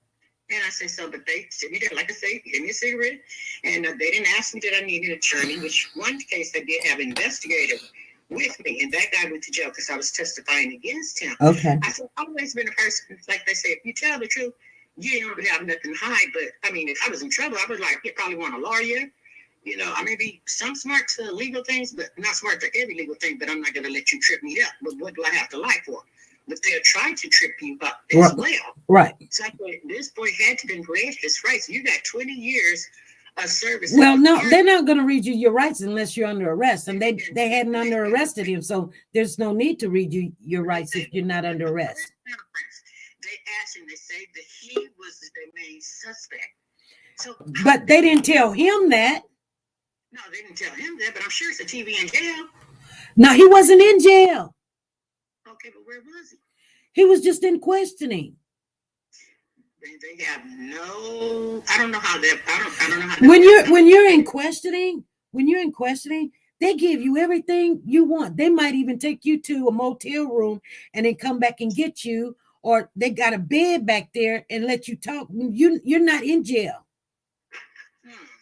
And I said, so, but they said, like I say, give me a cigarette. And they didn't ask me that I needed an attorney, which one case I did have Investigative with me, and that guy went to jail because I was testifying against him. Okay. I said, I've always been a person, like they say, if you tell the truth, you don't have nothing to hide. But I mean, if I was in trouble, I was like, you probably want a lawyer. I may be some smart to legal things, but not smart to every legal thing. But I'm not going to let you trip me up. But what do I have to lie for? But they'll try to trip you up as well. Right. So I thought, this boy had to been read his rights. You got 20 years. Service. Well, no, they're not going to read you your rights unless you're under arrest, and they hadn't under arrested him, so there's no need to read you your rights if you're not under arrest. They asked him. They say that he was the main suspect. So, but they didn't tell him that. No, they didn't tell him that. But I'm sure it's a TV in jail. No, he wasn't in jail. Okay, but where was he? He was just in questioning. They have no. I don't know how that. I don't know how. When you're in questioning, they give you everything you want. They might even take you to a motel room and then come back and get you, or they got a bed back there and let you talk. You're not in jail.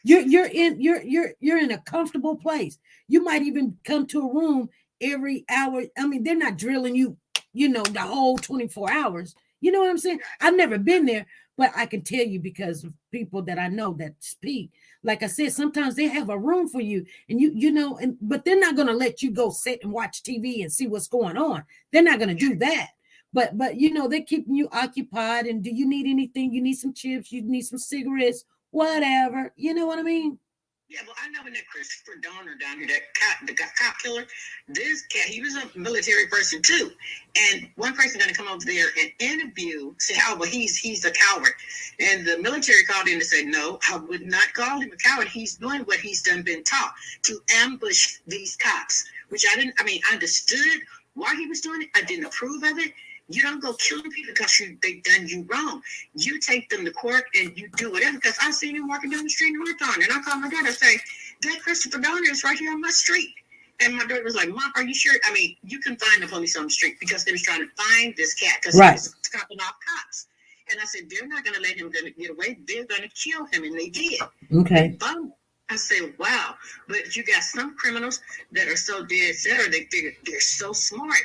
You're in a comfortable place. You might even come to a room every hour. I mean, they're not drilling you, the whole 24 hours. You know what I'm saying? I've never been there, but I can tell you because of people that I know that speak. Like I said, sometimes they have a room for you, and but they're not going to let you go sit and watch TV and see what's going on. They're not going to do that. But they're keeping you occupied. And do you need anything? You need some chips? You need some cigarettes? Whatever. You know what I mean? Yeah, well, I know when that Christopher Donner down here, the cop killer, this cat, he was a military person too. And one person going to come over there and interview, say, oh, well, he's a coward. And the military called in and said, no, I would not call him a coward. He's doing what he's been taught, to ambush these cops, which I understood why he was doing it. I didn't approve of it. You don't go killing people because they've done you wrong. You take them to court and you do whatever. Because I seen him walking down the street in Hawthorne, and I called my daughter and say, that Christopher Donner is right here on my street. And my daughter was like, Mom, are you sure? I mean, you can find the police on the street because they was trying to find this cat because he was stopping off cops. And I said, they're not going to let him get away. They're going to kill him. And they did. Okay. I said, wow. But you got some criminals that are so dead set, or they're so smart.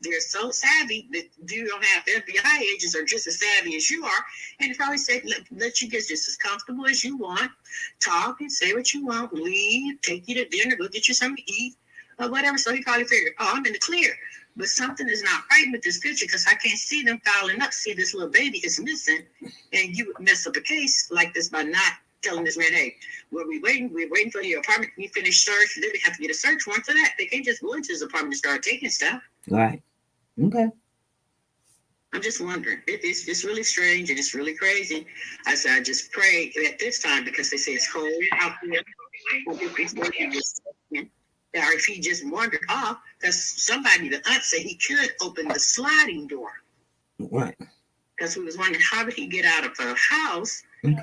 They're so savvy that you don't have FBI agents are just as savvy as you are. And they probably say, let you get just as comfortable as you want. Talk and say what you want. Leave, take you to dinner, go get you something to eat, or whatever. So he probably figured, oh, I'm in the clear. But something is not right with this picture because I can't see them filing up. See, this little baby is missing. And you would mess up a case like this by not telling this man, hey, we're waiting for your apartment. You finish search. Then we have to get a search warrant for that. They can't just go into his apartment and start taking stuff. Right. Okay. I'm just wondering. It's really strange and it's really crazy. I said, I just pray at this time because they say it's cold out there. or if he just wandered off, because somebody, the aunt said he could open the sliding door. Right. Because we was wondering how did he get out of a house, Okay.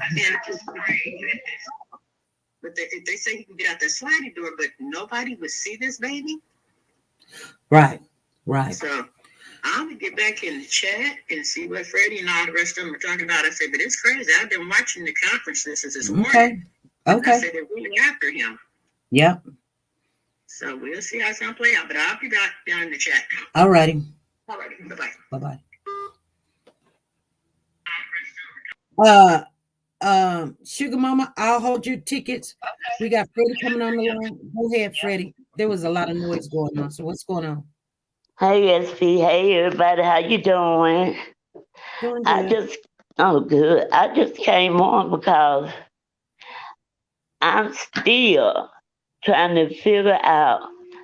but they say he can get out the sliding door, but nobody would see this baby. Right. Right. So I'm gonna get back in the chat and see what Freddie and all the rest of them are talking about. I said, but it's crazy. I've been watching the conferences this morning. Okay. Okay. I said they're really after him. Yep. So we'll see how it's gonna play out. But I'll be back down in the chat. All righty. All righty. Bye-bye. Bye-bye. Sugar Mama, I'll hold your tickets. We got Freddie coming on the line. Go ahead, Freddie. There was a lot of noise going on. So what's going on? Hey, SP. Hey, everybody. How you doing? Doing good. Good. I just came on because I'm still trying to figure out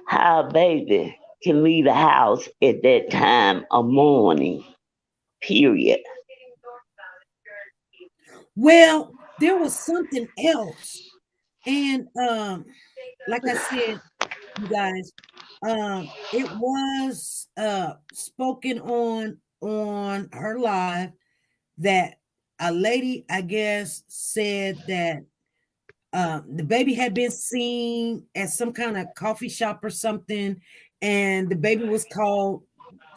how a baby can leave the house at that time of morning, period. Well, there was something else. And like I said, you guys, it was spoken on her live that a lady, I guess, said that the baby had been seen at some kind of coffee shop or something, and the baby was called.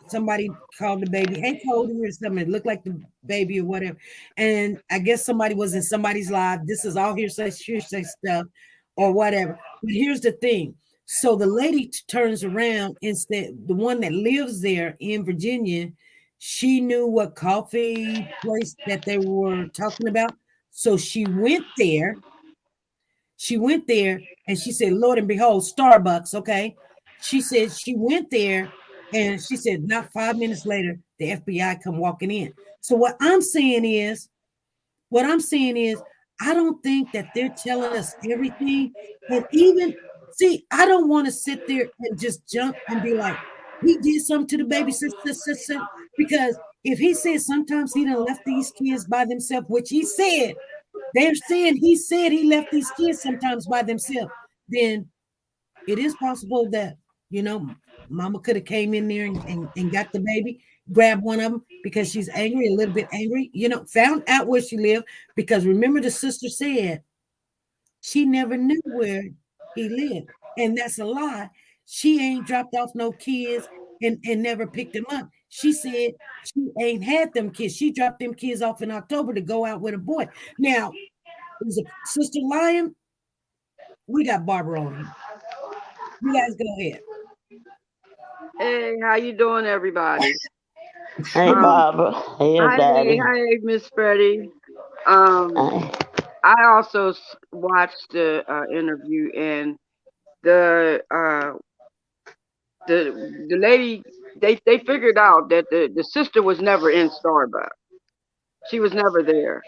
Somebody called the baby, hey, Cody, or something. It looked like the baby or whatever. And I guess somebody was in somebody's live. This is all hearsay stuff or whatever. But here's the thing. So the lady turns around and said, the one that lives there in Virginia, she knew what coffee place that they were talking about. So she went there. And she said, Lord and behold, Starbucks, okay? She said she went there. And she said, not 5 minutes later, the FBI come walking in. So what I'm saying is, I don't think that they're telling us everything. And even, see, I don't want to sit there and just jump and be like, he did something to the baby, because if he said sometimes he done left these kids by themselves, which he said, they're saying he said he left these kids sometimes by themselves, then it is possible that, Mama could have came in there and got the baby, grabbed one of them because she's angry, a little bit angry, found out where she lived. Because remember, the sister said she never knew where he lived. And that's a lie. She ain't dropped off no kids and never picked them up. She said she ain't had them kids. She dropped them kids off in October to go out with a boy. Now, is a sister lying? We got Barbara on here. You guys go ahead. Hey, how you doing, everybody? Hey, Barbara. Hey, everybody. Hi, Miss Freddie. I also watched the interview, and the lady, they figured out that the sister was never in Starbucks. She was never there.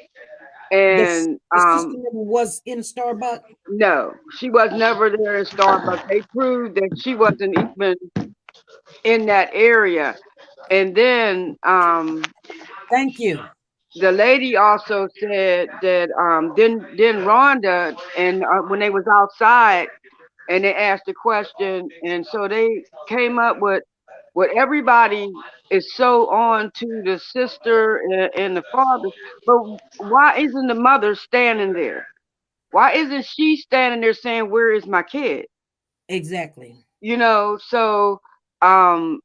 And the sister was in Starbucks? No, she was never there in Starbucks. They proved that she wasn't even in that area. And then thank you. The lady also said that then Rhonda, and when they was outside and they asked the question, and so they came up with what everybody is so on to the sister and the father, but why isn't the mother standing there? Why isn't she standing there saying, where is my kid? Exactly. So and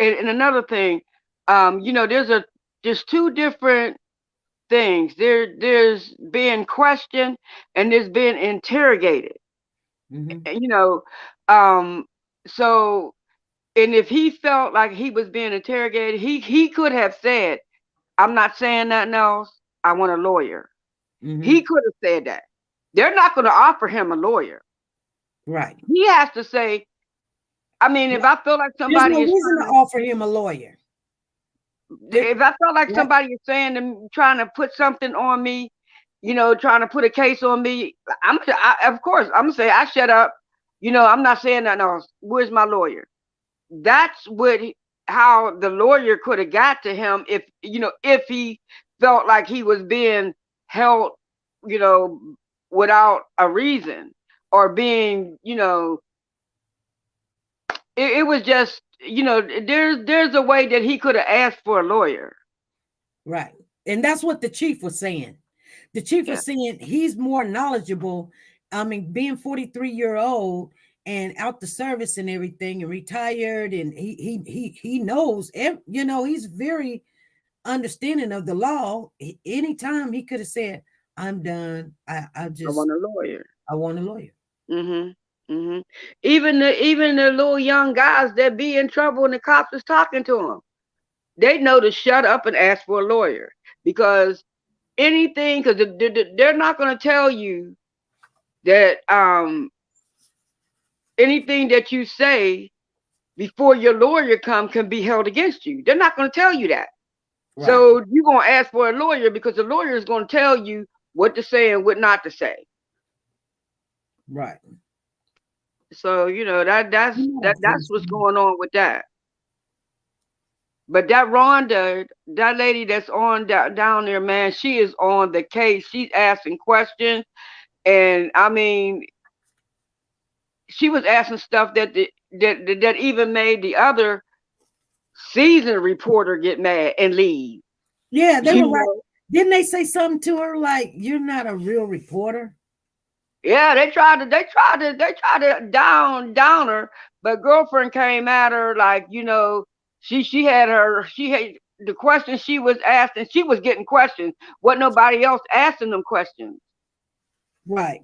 another thing, there's two different things. There's being questioned and there's being interrogated. Mm-hmm. So, and if he felt like he was being interrogated, he could have said, I'm not saying nothing else. I want a lawyer. Mm-hmm. He could have said that. They're not going to offer him a lawyer. Right. He has to say, if I feel like somebody is reason to offer him a lawyer. If I felt like somebody is saying and trying to put something on me, trying to put a case on me, of course, I'm gonna say, I shut up. I'm not saying nothing else. Where's my lawyer? That's how the lawyer could have got to him if he felt like he was being held, without a reason, or being, it was just, there's a way that he could have asked for a lawyer. Right. And that's what the chief was saying. The chief was saying he's more knowledgeable. I mean, being 43-year-old and out the service and everything and retired, and he knows, he's very understanding of the law. Anytime he could have said, I'm done. I want a lawyer. I want a lawyer. Even the little young guys that be in trouble when the cops is talking to them, they know to shut up and ask for a lawyer, because anything, because they're not going to tell you that anything that you say before your lawyer come can be held against you. They're not going to tell you that. Right. So you're going to ask for a lawyer because the lawyer is going to tell you what to say and what not to say. Right. So, that's what's going on with that. But that Rhonda, that lady that's on down there, man, she is on the case. She's asking questions. And I mean, she was asking stuff that even made the other season reporter get mad and leave. Yeah, they were like, didn't they say something to her like, you're not a real reporter? Yeah, they tried to down her, but girlfriend came at her like, she had the questions she was asked, and she was getting questions. Wasn't nobody else asking them questions. Right.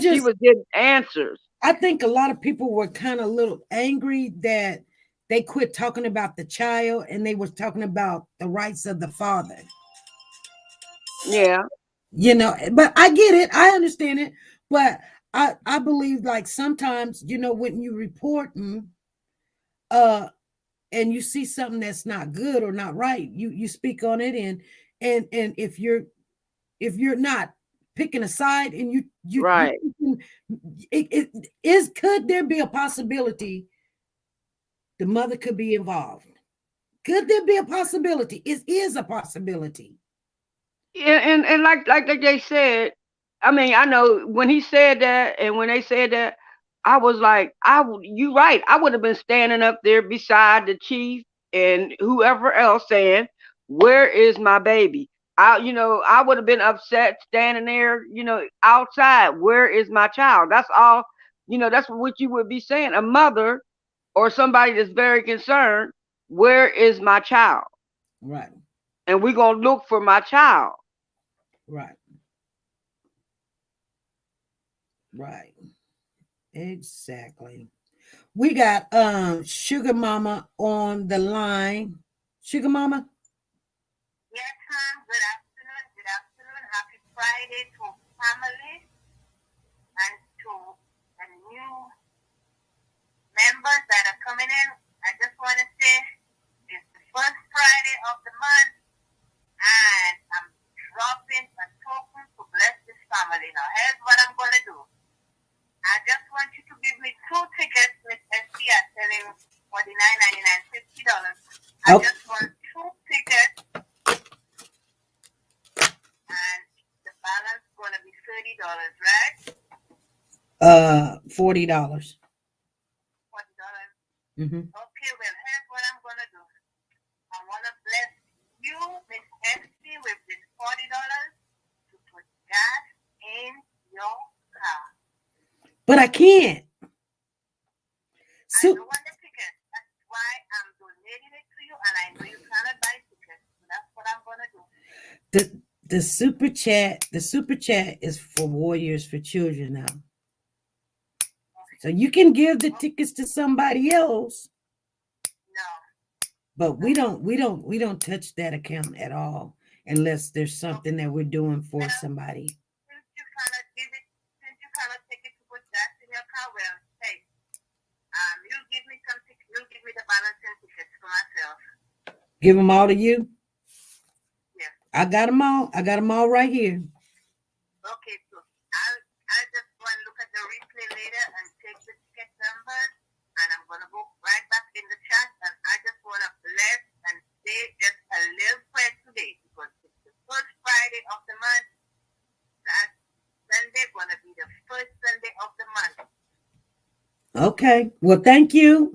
She was getting answers. I think a lot of people were kind of a little angry that they quit talking about the child and they were talking about the rights of the father. Yeah. But I get it. I understand it. But I believe, like, sometimes, when you report and you see something that's not good or not right, you speak on it, and if you're not picking a side, and you right, could there be a possibility the mother could be involved? Could there be a possibility? It is a possibility. Yeah, and like they said, I mean, I know when he said that, and when they said that, I was like, you right. I would have been standing up there beside the chief and whoever else saying, where is my baby? I would have been upset standing there, outside. Where is my child? That's all, that's what you would be saying. A mother or somebody that's very concerned, where is my child? Right. And we're going to look for my child. Right. Right. Exactly. We got Sugar Mama on the line. Sugar Mama? Yes, ma'am. Good afternoon. Good afternoon. Happy Friday to family and to the new members that are coming in. I just want to say it's the first Friday of the month, and I'm dropping a token to bless this family. Now, here's what I'm going to do. I just want you to give me 2 tickets, Miss SC, at selling $49.99, $50. I just want 2 tickets, and the balance is going to be $30, right? $40. $40. Mm-hmm. Okay, well, here's what I'm going to do. I want to bless you, Miss SC, with this $40 to put gas in your car. But I can't. I don't want the ticket. That's why I'm donating it to you, and I know you cannot buy tickets. So that's what I'm going to do. The super chat is for Warriors for Children now. So you can give the tickets to somebody else. No. But we don't touch that account at all unless there's something that we're doing for somebody. Since you cannot take it to put that in your car, well, hey, you'll give me some tickets. You'll give me the balance and tickets for myself. Give them all to you? Yeah. I got them all. I got them all right here. Okay, so I just want to look at the replay later and take the ticket numbers, and I'm going to go right back in the chat, and I just want to bless and say just a little prayer today, because it's the first Friday of the month. That Sunday going to be the first Sunday of the month. Okay. Well, thank you.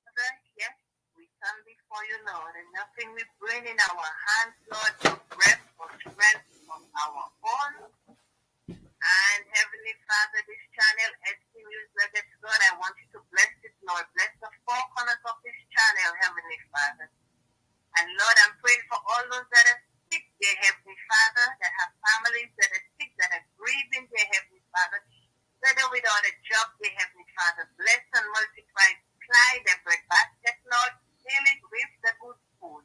Father, yes, we come before you, Lord, and nothing we bring in our hands, Lord, to breath or strength of our own. And Heavenly Father, this channel, SC News Nuggets, God, I want you to bless it, Lord. Bless the four corners of this channel, Heavenly Father. And Lord, I'm praying for all those that are sick, dear Heavenly Father, that have families that are sick, that are grieving, dear Heavenly Father, whether without a job, dear Heavenly Father, bless and multiply, supply their bread basket, Lord, fill it with the good food.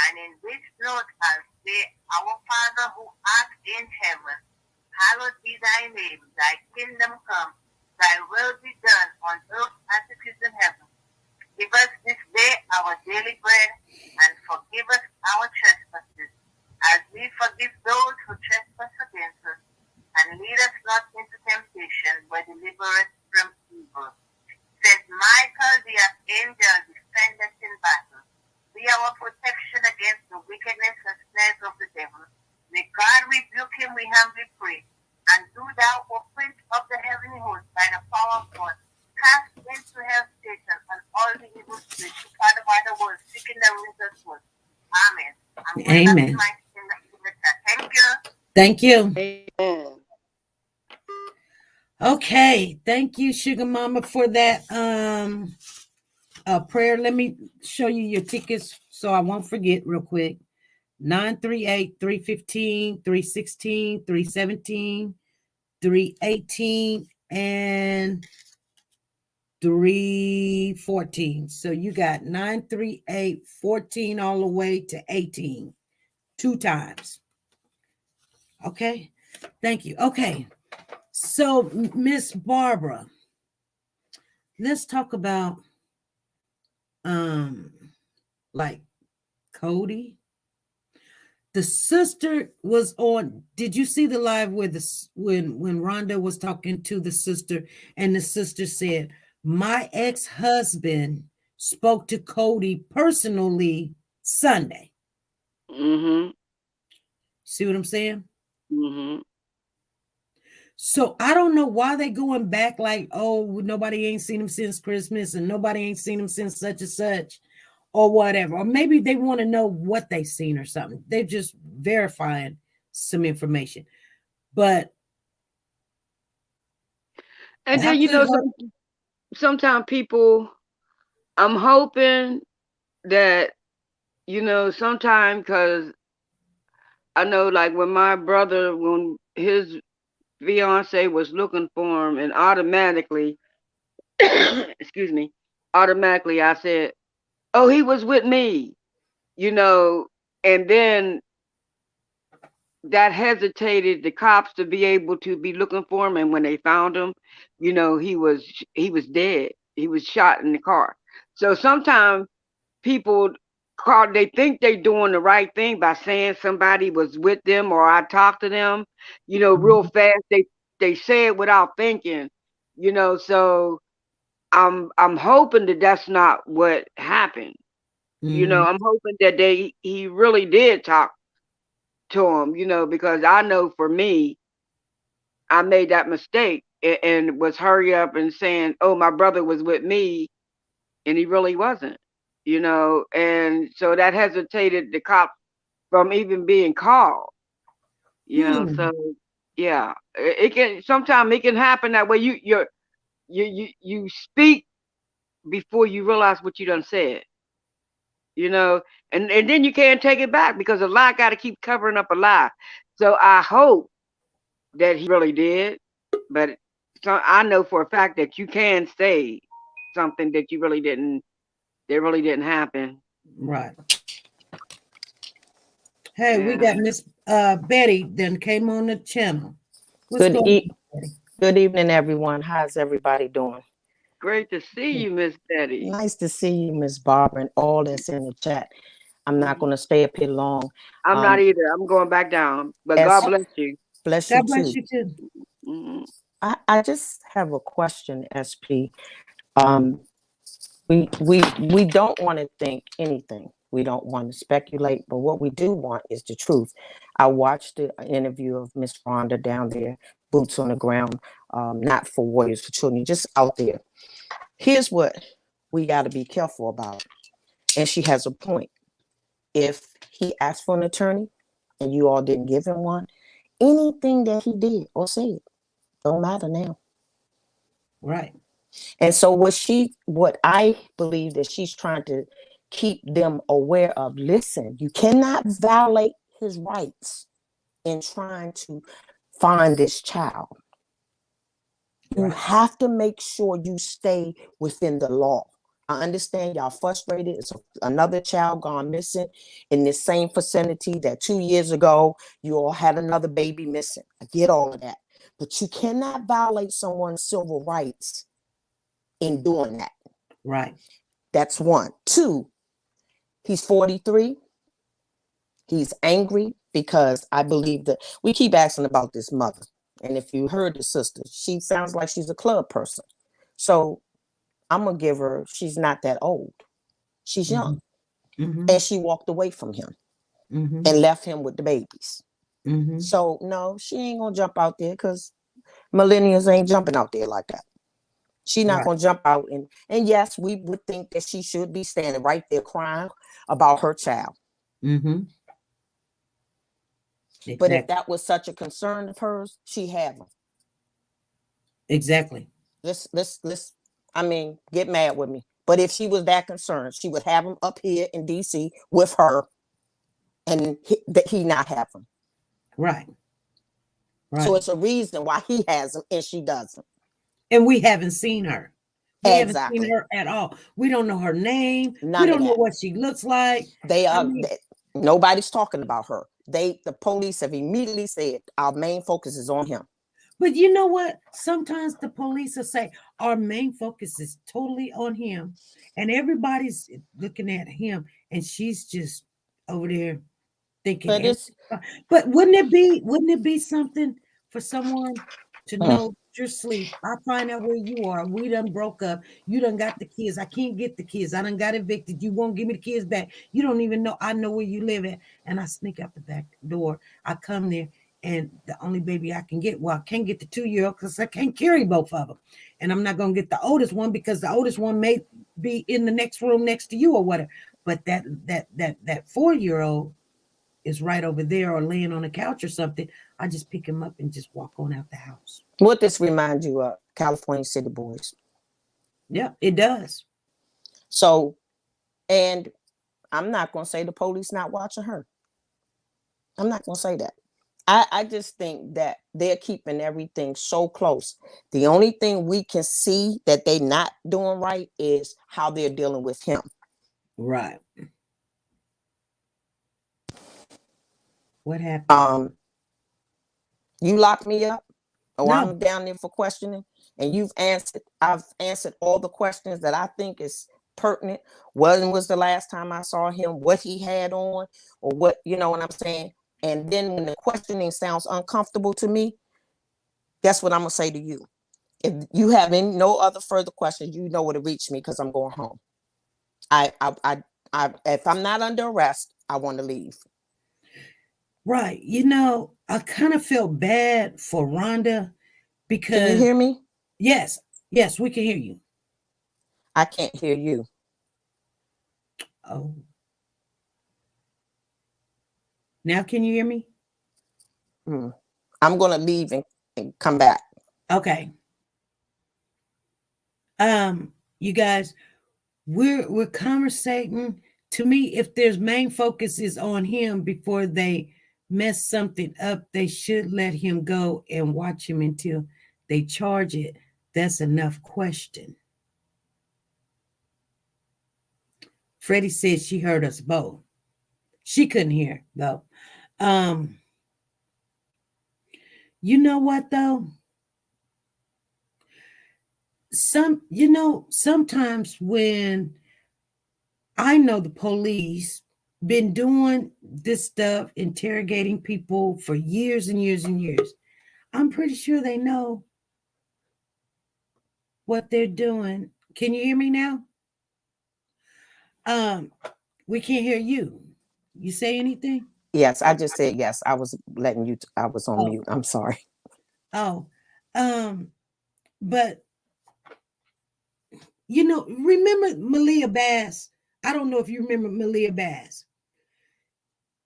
And in this note, I'll say, Our Father who art in heaven, hallowed be thy name, thy kingdom come, thy will be done on earth as it is in heaven. Give us this day our daily bread, and forgive us our trespasses, as we forgive those who trespass against us. And lead us not into temptation, but deliver us from evil. Saint Michael, the archangel, defend us in battle. Be our protection against the wickedness and snares of the devil. May God rebuke him, we humbly pray. And do thou, O Prince of the heavenly host, by the power of God, cast into hell Satan and all the evil spirits who father by the world, seeking the ruins of good. Amen. Amen. Thank you. Thank you. Amen. Okay. Thank you, Sugar Mama, for that prayer. Let me show you your tickets so I won't forget real quick. 938, 315, 316, 317, 318, and 314. So you got 938, 14 all the way to 18. 2 times. Okay. Thank you. Okay. So Miss Barbara, let's talk about like Cody. The sister was on. Did you see the live where when Rhonda was talking to the sister, and the sister said, "My ex-husband spoke to Cody personally Sunday." Mm-hmm. See what I'm saying? Mm-hmm. So I don't know why they going back like, oh, nobody ain't seen him since Christmas, and nobody ain't seen him since such and such, or whatever. Or maybe they want to know what they seen or something. They're just verifying some information. But And then sometimes people, I'm hoping that sometime, because I know, like when my brother, when his fiance was looking for him, and automatically, excuse me, automatically I said, "Oh, he was with me," and then that hesitated the cops to be able to be looking for him, and when they found him, he was dead. He was shot in the car. So sometimes people they think they're doing the right thing by saying somebody was with them, or I talked to them, real fast. They say it without thinking, so I'm hoping that that's not what happened. I'm hoping that he really did talk to him, because I know for me, I made that mistake and was hurry up and saying, "Oh, my brother was with me," and he really wasn't, and so that hesitated the cop from even being called, so yeah, it can sometimes it can happen that way. You speak before you realize what you done said, and then you can't take it back because a lie got to keep covering up a lie. So I hope that he really did, but I know for a fact that you can say something that really didn't happen. right. Hey, we got Miss Betty then came on the channel. What's Good going on, Betty? good evening, everyone. How's everybody doing? Great to see you, Miss Betty. Nice to see you, Miss Barbara, and all that's in the chat. I'm not going to stay up here long. I'm not either. I'm going back down, but God bless you. Bless you God bless too. you too. Mm-hmm. I just have a question, SP. We don't want to think anything. We don't want to speculate, but what we do want is the truth. I watched the interview of Miss Rhonda down there, boots on the ground, not for Warriors for Children, just out there. Here's what we got to be careful about. And she has a point. If he asked for an attorney and you all didn't give him one, anything that he did or said don't matter now. Right. And so what I believe that she's trying to keep them aware of, listen, you cannot violate his rights in trying to find this child. You have to make sure you stay within the law. I understand y'all frustrated. It's another child gone missing in this same vicinity that 2 years ago you all had another baby missing. I get all of that. But you cannot violate someone's civil rights in doing that. Right. That's one. Two, he's 43. He's angry because I believe that we keep asking about this mother. And if you heard the sister, she sounds like she's a club person. So I'm going to give her, she's not that old. She's young. Mm-hmm. And she walked away from him and left him with the babies. So no, she ain't going to jump out there because millennials ain't jumping out there like that. She's not going to jump out. And yes, we would think that she should be standing right there crying about her child. Exactly. But if that was such a concern of hers, she had them. Exactly. Let's get mad with me. But if she was that concerned, she would have him up here in DC with her and he not have them. Right. So it's a reason why he has them and she doesn't. And we haven't seen her. We haven't Exactly. seen her at all. We don't know her name. None we don't of know that. what she looks like. Nobody's talking about her. The police have immediately said our main focus is on him. But you know what? Sometimes the police will say our main focus is totally on him, and everybody's looking at him, and she's just over there thinking. But wouldn't it be something for someone to know you're asleep? I find out where you are. We done broke up. You done got the kids. I can't get the kids. I done got evicted. You won't give me the kids back. You don't even know. I know where you live at. And I sneak out the back door. I come there, and the only baby I can get, I can't get the 2-year-old because I can't carry both of them. And I'm not going to get the oldest one because the oldest one may be in the next room next to you or whatever. But that 4-year-old is right over there or laying on a couch or something. I just pick him up and just walk on out the house. What this reminds you of? California City Boys. Yeah, it does. So, and I'm not going to say the police not watching her. I'm not going to say that. I just think that they're keeping everything so close. The only thing we can see that they're not doing right is how they're dealing with him. Right. What happened? You locked me up, or No. I'm down there for questioning, and I've answered all the questions that I think is pertinent. When was the last time I saw him? What he had on, or what, you know what I'm saying? And then when the questioning sounds uncomfortable to me, that's what I'm gonna say to you. If you have no other further questions, you know where to reach me because I'm going home. If I'm not under arrest, I want to leave. Right. You know, I kind of felt bad for Rhonda because. Can you hear me? Yes. Yes, we can hear you. I can't hear you. Oh. Now can you hear me? I'm going to leave and come back. Okay. You guys, we're conversating. To me, if their main focus is on him before they mess something up, they should let him go and watch him until they charge it. That's enough question. Freddie said she heard us both. She couldn't hear, though. You know what, though? Sometimes when I know the police been doing this stuff, interrogating people for years and years and years, I'm pretty sure they know what they're doing. Can you hear me now? We can't hear you. You say anything? Yes, I just said yes. I was letting you. I was on mute. I'm sorry. Oh, But you know, remember Malia Bass? I don't know if you remember Malia Bass.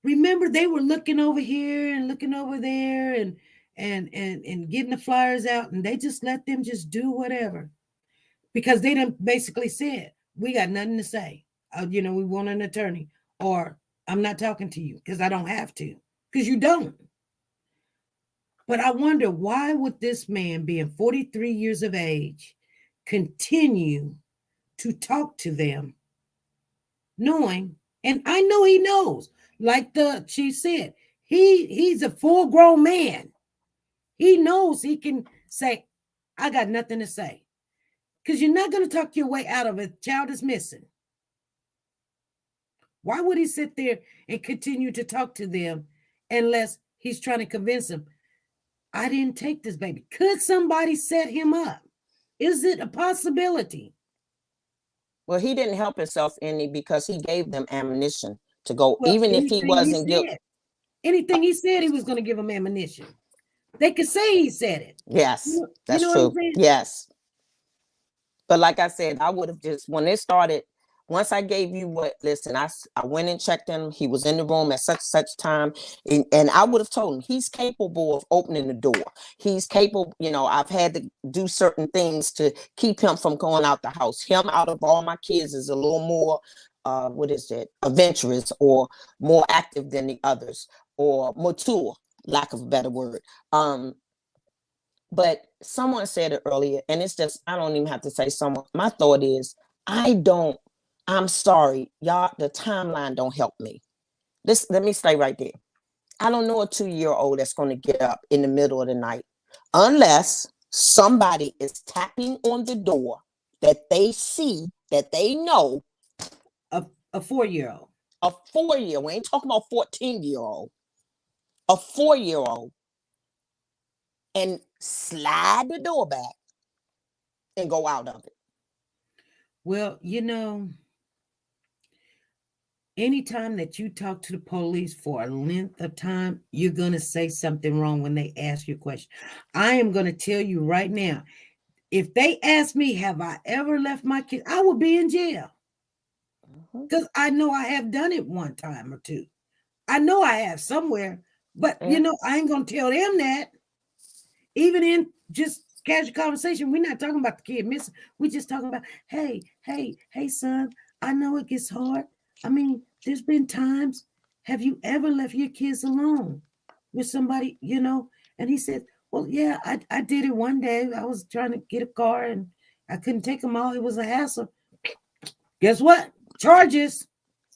Remember they were looking over here and looking over there and getting the flyers out, and they just let them just do whatever because they done basically said we got nothing to say. You know, we want an attorney, or I'm not talking to you because I don't have to, because you don't. But I wonder, why would this man, being 43 years of age, continue to talk to them, knowing, and I know he knows, like the chief said, he's a full-grown man. He knows he can say, I got nothing to say. Because you're not going to talk your way out of a child is missing. Why would he sit there and continue to talk to them unless he's trying to convince them, I didn't take this baby? Could somebody set him up? Is it a possibility? Well, he didn't help himself any because he gave them ammunition to go, Well, even if he wasn't guilty. Anything he said, he was going to give them ammunition. They could say he said it. Yes, that's you know true. What I'm saying? Yes. But like I said, I would have just, when it started, once I gave you what, listen, I went and checked him. He was in the room at such time. And I would have told him he's capable of opening the door. He's capable, you know, I've had to do certain things to keep him from going out the house. Him out of all my kids is a little more, adventurous or more active than the others, or mature, lack of a better word. But someone said it earlier, and it's just, I don't even have to say someone. My thought is, I'm sorry, y'all, the timeline don't help me. Let me stay right there. I don't know a 2-year-old that's going to get up in the middle of the night unless somebody is tapping on the door that they see, that they know. A 4-year-old. A 4-year-old. We ain't talking about 14-year-old. A 4-year-old. And slide the door back and go out of it. Well, you know, anytime that you talk to the police for a length of time, you're going to say something wrong when they ask you a question. I am going to tell you right now, if they ask me, have I ever left my kid, I will be in jail. Because I know I have done it one time or two. I know I have somewhere, but you know, I ain't going to tell them that. Even in just casual conversation, we're not talking about the kid missing. We're just talking about, hey, son, I know it gets hard. I mean, there's been times, have you ever left your kids alone with somebody, you know? And he said, well, yeah, I did it one day. I was trying to get a car and I couldn't take them all. It was a hassle. Guess what? Charges.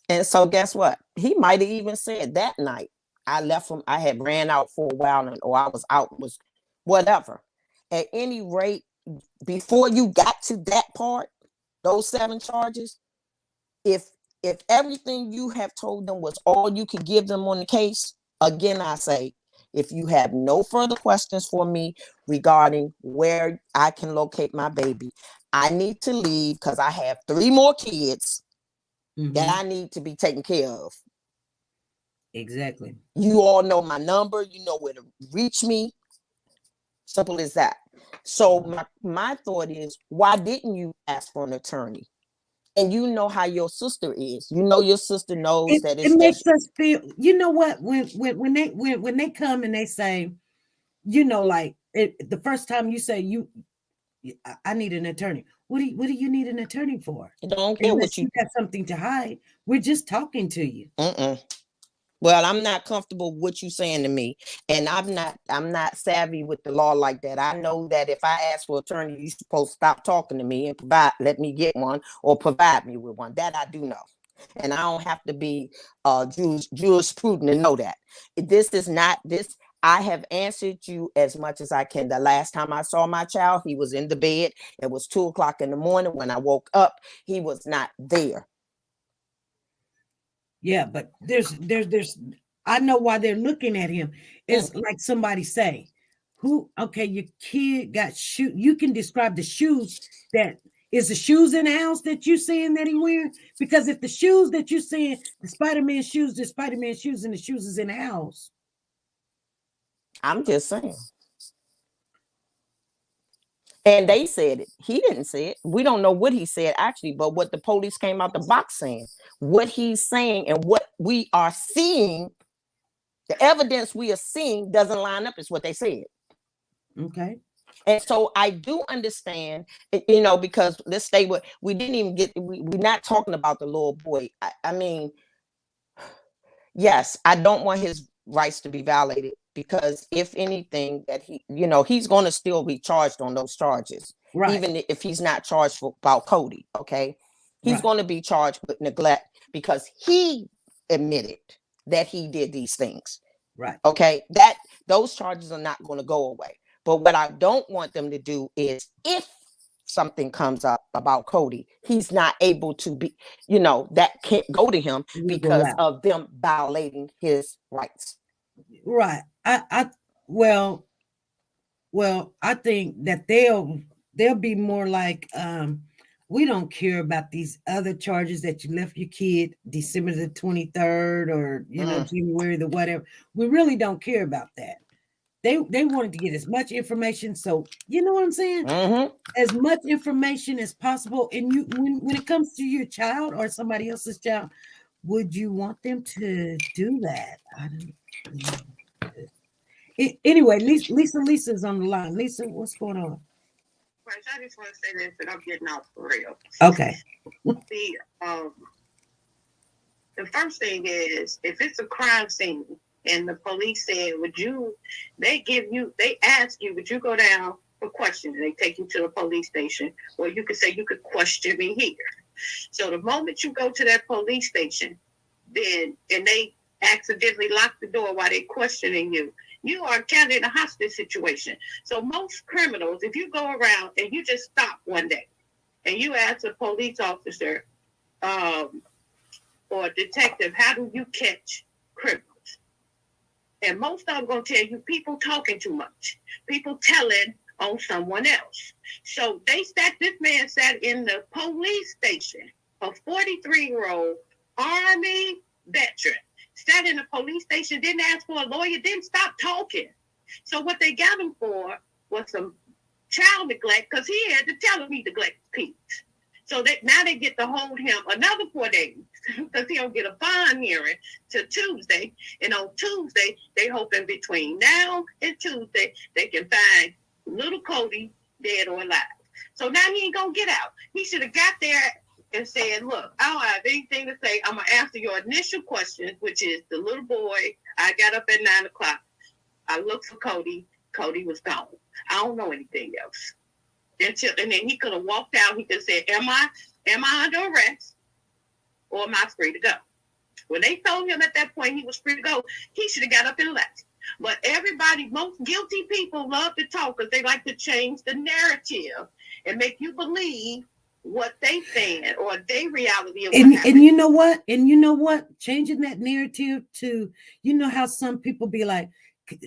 And so guess what? He might have even said that night, I left him, I had ran out for a while, or I was out, was whatever. At any rate, before you got to that part, those 7 charges, if everything you have told them was all you could give them on the case, again, I say, if you have no further questions for me regarding where I can locate my baby, I need to leave because I have 3 more kids that I need to be taken care of. Exactly. You all know my number. You know where to reach me. Simple as that. So my thought is, why didn't you ask for an attorney? And you know how your sister is. You know your sister knows that it makes us feel. You know what? When they come and they say, you know, like the first time you say I need an attorney. What do you need an attorney for? I don't care Unless what you got something to hide. We're just talking to you. Well, I'm not comfortable with what you saying to me, and I'm not savvy with the law like that. I know that if I ask for an attorney, you're supposed to stop talking to me and let me get one or provide me with one. That I do know, and I don't have to be jurisprudent to know that. This is not this. I have answered you as much as I can. The last time I saw my child, he was in the bed. It was 2:00 in the morning. When I woke up, he was not there. Yeah, but there's I know why they're looking at him. It's like somebody say, okay, your kid got shoes. You can describe the shoes that is the shoes in the house that you saying that he wearing? Because if the shoes that you saying, the Spider-Man shoes, and the shoes is in the house. I'm just saying. And they said it. He didn't say it. We don't know what he said actually, but what the police came out the box saying, what he's saying and what we are seeing, the evidence we are seeing doesn't line up is what they said. Okay. And so I do understand, you know, because let's stay with, we didn't even get, we're not talking about the little boy. I mean, yes, I don't want his rights to be violated because if anything that he, you know, he's going to still be charged on those charges, Right. even if he's not charged about Cody. Okay. He's Right. going to be charged with neglect because he admitted that he did these things. Right. Okay. That those charges are not going to go away. But what I don't want them to do is if something comes up about Cody, he's not able to be, you know, that can't go to him because of them violating his rights. Right. Well, I think that they'll be more like, we don't care about these other charges that you left your kid December the 23rd or, you know, January the whatever. We really don't care about that. They wanted to get as much information. So, you know what I'm saying? As much information as possible. And you, when it comes to your child or somebody else's child, would you want them to do that? I don't know. Anyway, Lisa's on the line. Lisa, what's going on? Right, I just want to say this, and I'm getting off for real. Okay. The first thing is, if it's a crime scene and the police said, they ask you, would you go down for questioning? They take you to the police station, or you could say you could question me here. So the moment you go to that police station, and they accidentally lock the door while they're questioning you, you are counted in a hostage situation. So most criminals, if you go around and you just stop one day and you ask a police officer or a detective, how do you catch criminals? And most of them going to tell you people talking too much, people telling on someone else. So this man sat in the police station, a 43-year-old Army veteran, sat in the police station, didn't ask for a lawyer, didn't stop talking. So what they got him for was some child neglect, because he had to tell him he neglected kids. So now they get to hold him another 4 days because he don't get a bond hearing till Tuesday. And on Tuesday, they hoping between now and Tuesday they can find little Cody dead or alive. So now he ain't gonna get out. He should have got there and said, look, I don't have anything to say. I'm going to answer your initial questions, which is the little boy. I got up at 9 o'clock. I looked for Cody. Cody was gone. I don't know anything else. And then he could have walked out. He could have said, am I under arrest or am I free to go? When they told him at that point he was free to go, he should have got up and left. But most guilty people love to talk because they like to change the narrative and make you believe what they think or their reality of what happened. And you know what? Changing that narrative to, you know how some people be like,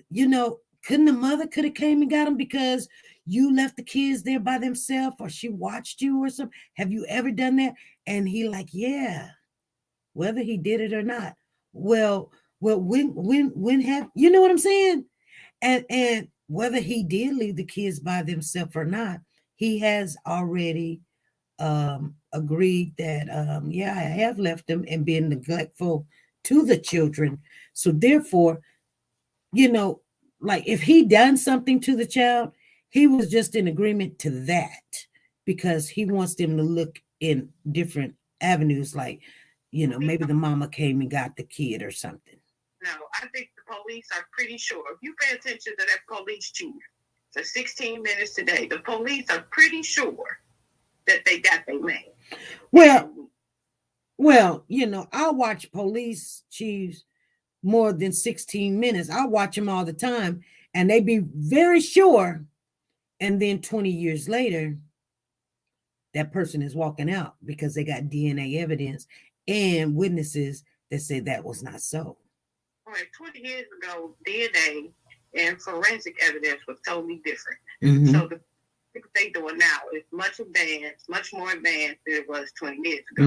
you know, couldn't the mother could have came and got them because you left the kids there by themselves or she watched you or something? Have you ever done that? And he like, yeah, whether he did it or not. Well, when have, you know what I'm saying? And whether he did leave the kids by themselves or not, he has already agreed that I have left them and been neglectful to the children. So therefore, you know, like if he done something to the child, he was just in agreement to that because he wants them to look in different avenues, like, you know, maybe the mama came and got the kid or something. No, I think the police are pretty sure. If you pay attention to that police chief for 16 minutes today, the police are pretty sure that they got their man. Well, you know, I watch police chiefs more than 16 minutes. I watch them all the time, and they be very sure. And then 20 years later, that person is walking out because they got DNA evidence and witnesses that say that was not so. All right, 20 years ago, DNA and forensic evidence was totally different. So the they doing now is much more advanced than it was 20 years ago.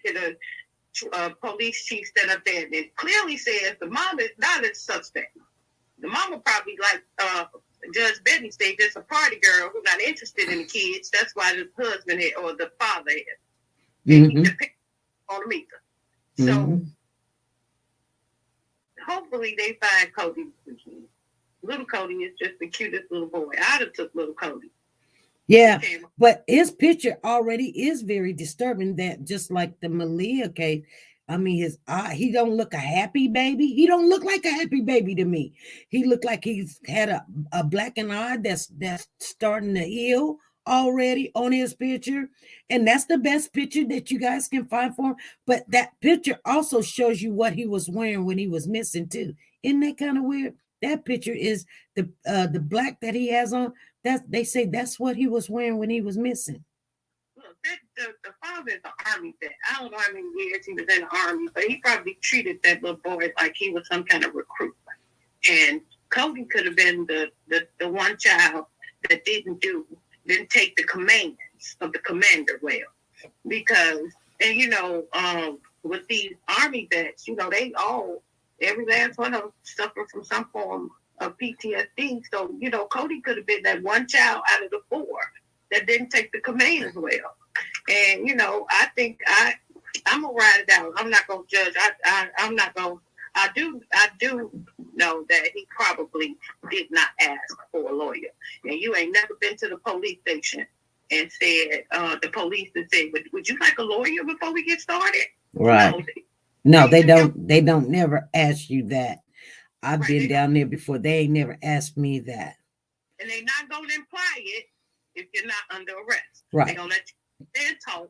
The police chief stood up there and clearly says the mom is not a suspect. The mama probably like Judge Benny said there's a party girl who's not interested in the kids. That's why the husband had, or the father had. And he depends on them either. So hopefully they find Cody. Little Cody is just the cutest little boy. I'd have took little Cody. Yeah, but his picture already is very disturbing. That just like the Malia case, I mean, his eye, he don't look a happy baby. He don't look like a happy baby to me. He looked like he's had a blackened eye that's starting to heal already on his picture. And that's the best picture that you guys can find for him. But that picture also shows you what he was wearing when he was missing too. Isn't that kind of weird? That picture is the black that he has on. They say that's what he was wearing when he was missing. Look, the father is an army vet. I don't know how many years he was in the army, but he probably treated that little boy like he was some kind of recruit. And Cody could have been the one child that didn't take the commands of the commander well. Because, and you know, with these army vets, you know, every last one of them suffer from some form of PTSD. So, you know, Cody could have been that one child out of the 4 that didn't take the commands well. And, you know, I think I'm going to ride it out. I'm not going to judge. I'm not going to. I do know that he probably did not ask for a lawyer. And you ain't never been to the police station and said, the police and said, would you like a lawyer before we get started? Right. No, they don't. They don't never ask you that. I've been down there before. They ain't never asked me that. And they're not going to imply it if you're not under arrest. Right. They're going to let you stand talk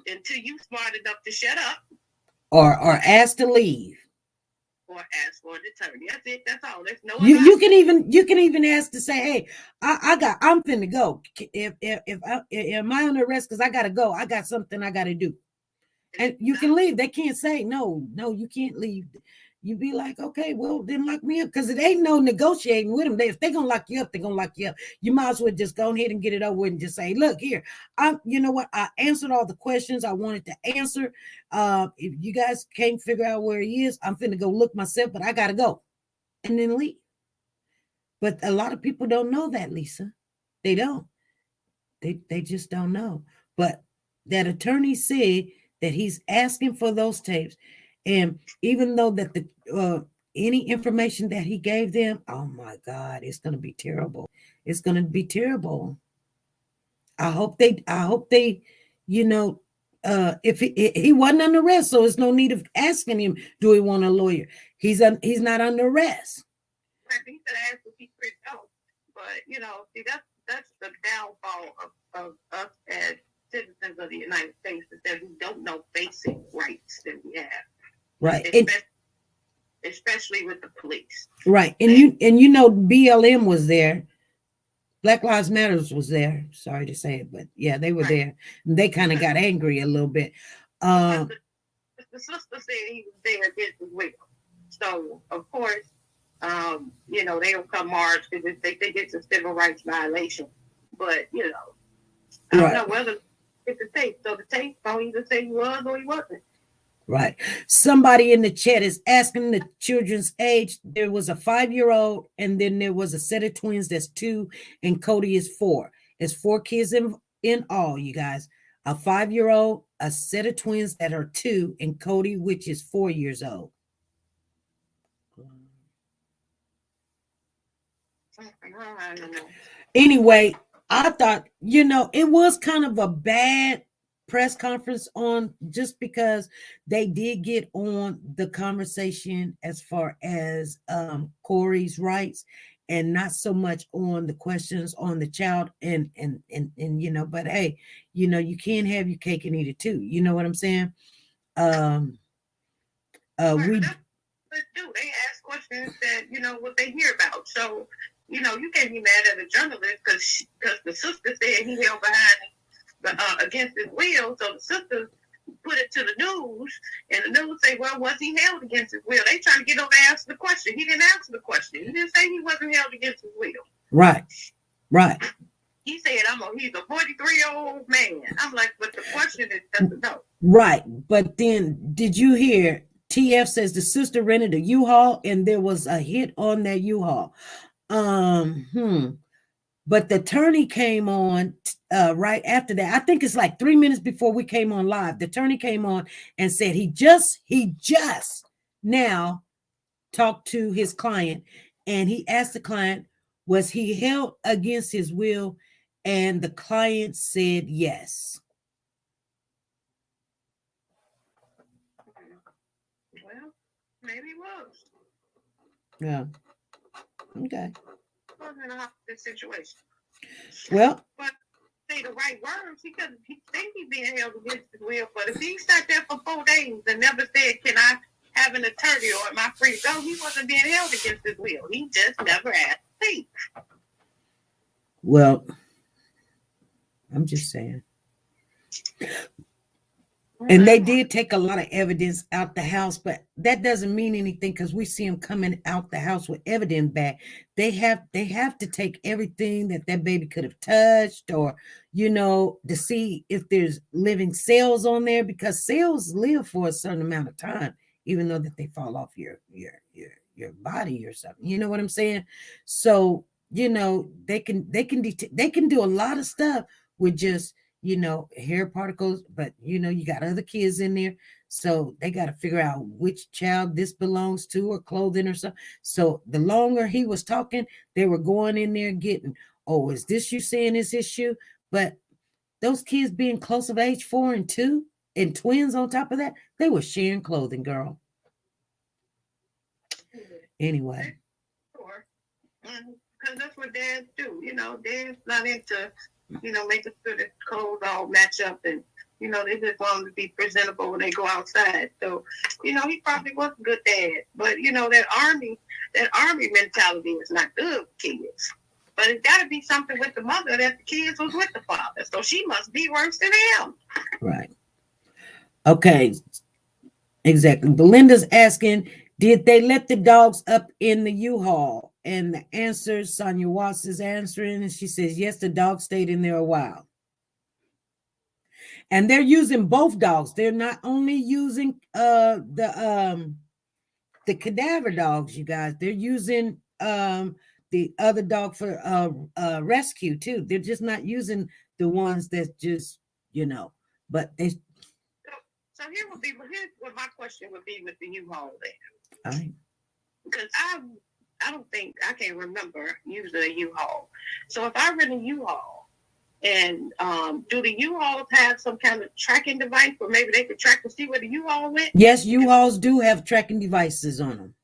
until you smart enough to shut up. Or ask to leave. Or ask for an attorney. That's it. That's all. There's no. You can even ask to say, hey, I'm finna go. If am I under arrest because I gotta go? I got something I gotta do. And you can leave. They can't say no, you can't leave. You be like, okay, well, then lock me up. Because it ain't no negotiating with them. If they're going to lock you up, they're going to lock you up. You might as well just go ahead and get it over with and just say, look, here, you know what? I answered all the questions I wanted to answer. If you guys can't figure out where he is, I'm finna go look myself, but I got to go. And then leave. But a lot of people don't know that, Lisa. They don't. They just don't know. But that attorney said that he's asking for those tapes. And even though that any information that he gave them, oh my God, it's going to be terrible. It's going to be terrible. I hope they, you know, if he wasn't under arrest, so there's no need of asking him, do he want a lawyer? He's not under arrest. Right, he said ask if he's free to go. But you know, see, that's the downfall of us as citizens of the United States, is that we don't know basic rights that we have. Right. Especially with the police. Right. And you know BLM was there. Black Lives Matters was there. Sorry to say it, but yeah, they were there. And they kind of got angry a little bit. The sister said he was there against his will. So of course, you know, they don't come march because they think it's a civil rights violation. But you know, I don't know whether it's the tape. So the tape don't either say he was or he wasn't. Right. Somebody in the chat is asking the children's age. There was a 5-year-old, and then there was a set of twins that's 2, and Cody is 4. It's 4 kids in all, you guys. A 5-year-old, a set of twins that are 2, and Cody, which is 4 years old. Anyway, I thought, you know, it was kind of a bad press conference on, just because they did get on the conversation as far as Cory's rights, and not so much on the questions on the child and you know, but hey, you know, you can't have your cake and eat it too. You know what I'm saying? We do. They ask questions that, you know, what they hear about. So, you know, you can't be mad at a journalist because the sister said he held behind against his will. So the sister put it to the news, and the news say, well, was he held against his will? They trying to get over and answer the question. He didn't answer the question. He didn't say he wasn't held against his will. Right. He said, he's a 43-year-old man. I'm like, but the question is doesn't know. Right. But then did you hear TF says the sister rented a U-Haul and there was a hit on that U-Haul? But the attorney came on right after that. I think it's like 3 minutes before we came on live. The attorney came on and said he just now talked to his client, and he asked the client, was he held against his will? And the client said yes. Well, maybe it was. Yeah. Okay. Wasn't a hostage situation. Well, but say the right words, he think he's being held against his will. But if he sat there for 4 days and never said, "Can I have an attorney or am I free to go?" he wasn't being held against his will. He just never asked to speak. Well, I'm just saying. And they did take a lot of evidence out the house, but that doesn't mean anything because we see them coming out the house with evidence back. They have to take everything that baby could have touched, or to see if there's living cells on there, because cells live for a certain amount of time, even though that they fall off your body or something. You know what I'm saying? So they can do a lot of stuff with just hair particles, but you got other kids in there, so they got to figure out which child this belongs to, or clothing or something. So the longer he was talking, they were going in there getting, oh, is this you saying this issue? But those kids being close of age 4 and 2 and twins on top of that, they were sharing clothing, girl. Anyway. Sure. Because that's what dads do. Dad's not into making sure that clothes all match up, and they just want them to be presentable when they go outside. So he probably was a good dad, but that army mentality is not good for kids. But it's got to be something with the mother that the kids was with the father, so she must be worse than him. Right. Okay. Exactly. Belinda's asking, did they let the dogs up in the U-Haul? And the answer, Sonia Watts is answering, and she says, yes, the dog stayed in there a while. And they're using both dogs. They're not only using the cadaver dogs, you guys. They're using the other dog for rescue too. They're just not using the ones that just, but they. So here's what my question would be with the U-Haul there. All right. Because I don't think, I can't remember using a U-Haul. So if I rent a U-Haul, and do the U-Hauls have some kind of tracking device where maybe they could track to see where the U-Haul went? Yes, U-Hauls do have tracking devices on them.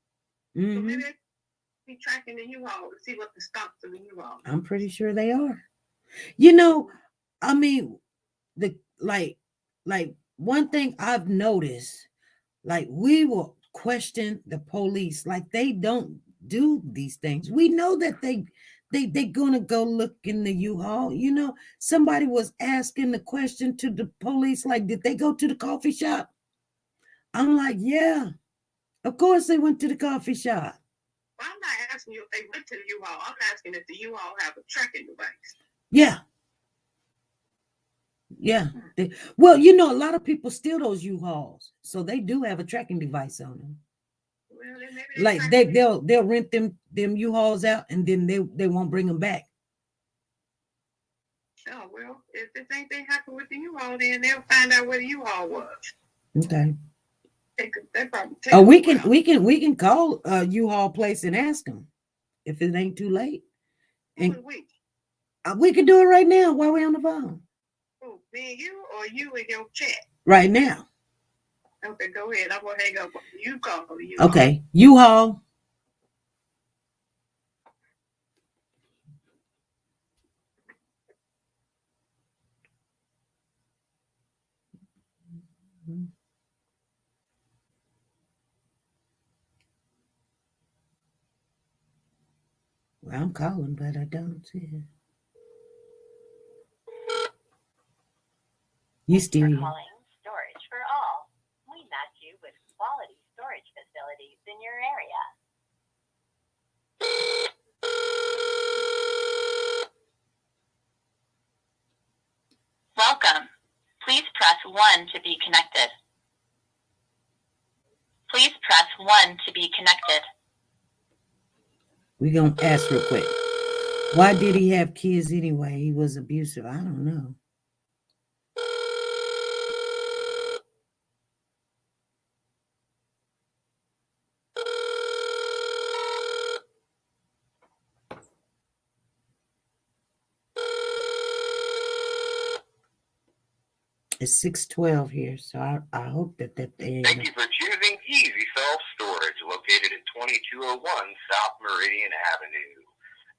Mm-hmm. So maybe they be tracking the U-Haul to see what the stops of the U-Haul. I'm pretty sure they are. I mean, one thing I've noticed, we will question the police, they don't do these things. We know that they're gonna go look in the U-Haul. Somebody was asking the question to the police, did they go to the coffee shop? I'm like, yeah, of course they went to the coffee shop. Well, I'm not asking you if they went to the U-Haul. I'm asking if the U-Haul have a tracking device. Yeah. Well, a lot of people steal those U-Hauls, so they do have a tracking device on them. Well, they'll rent them U-Hauls out, and then they won't bring them back. Oh, well, if the same thing happened with the U-Haul, then they'll find out where the U-Haul was. Okay. They probably take we can call a U-Haul place and ask them if it ain't too late. And we can do it right now while we're on the phone. Who, me and you, or you in your chat? Right now. Okay, go ahead. I'm gonna hang up. You call the U-Haul. Okay, U-Haul. Well, I'm calling, but I don't see it. You still calling Storage for All. We match you with quality storage facilities in your area. Welcome. Please press 1 to be connected. Please press 1 to be connected. We're going to ask real quick. Why did he have kids anyway? He was abusive. I don't know. It's 6:12 here, so I hope that they. Thank you for choosing Easy Self Storage, located at 2201 South Meridian Avenue.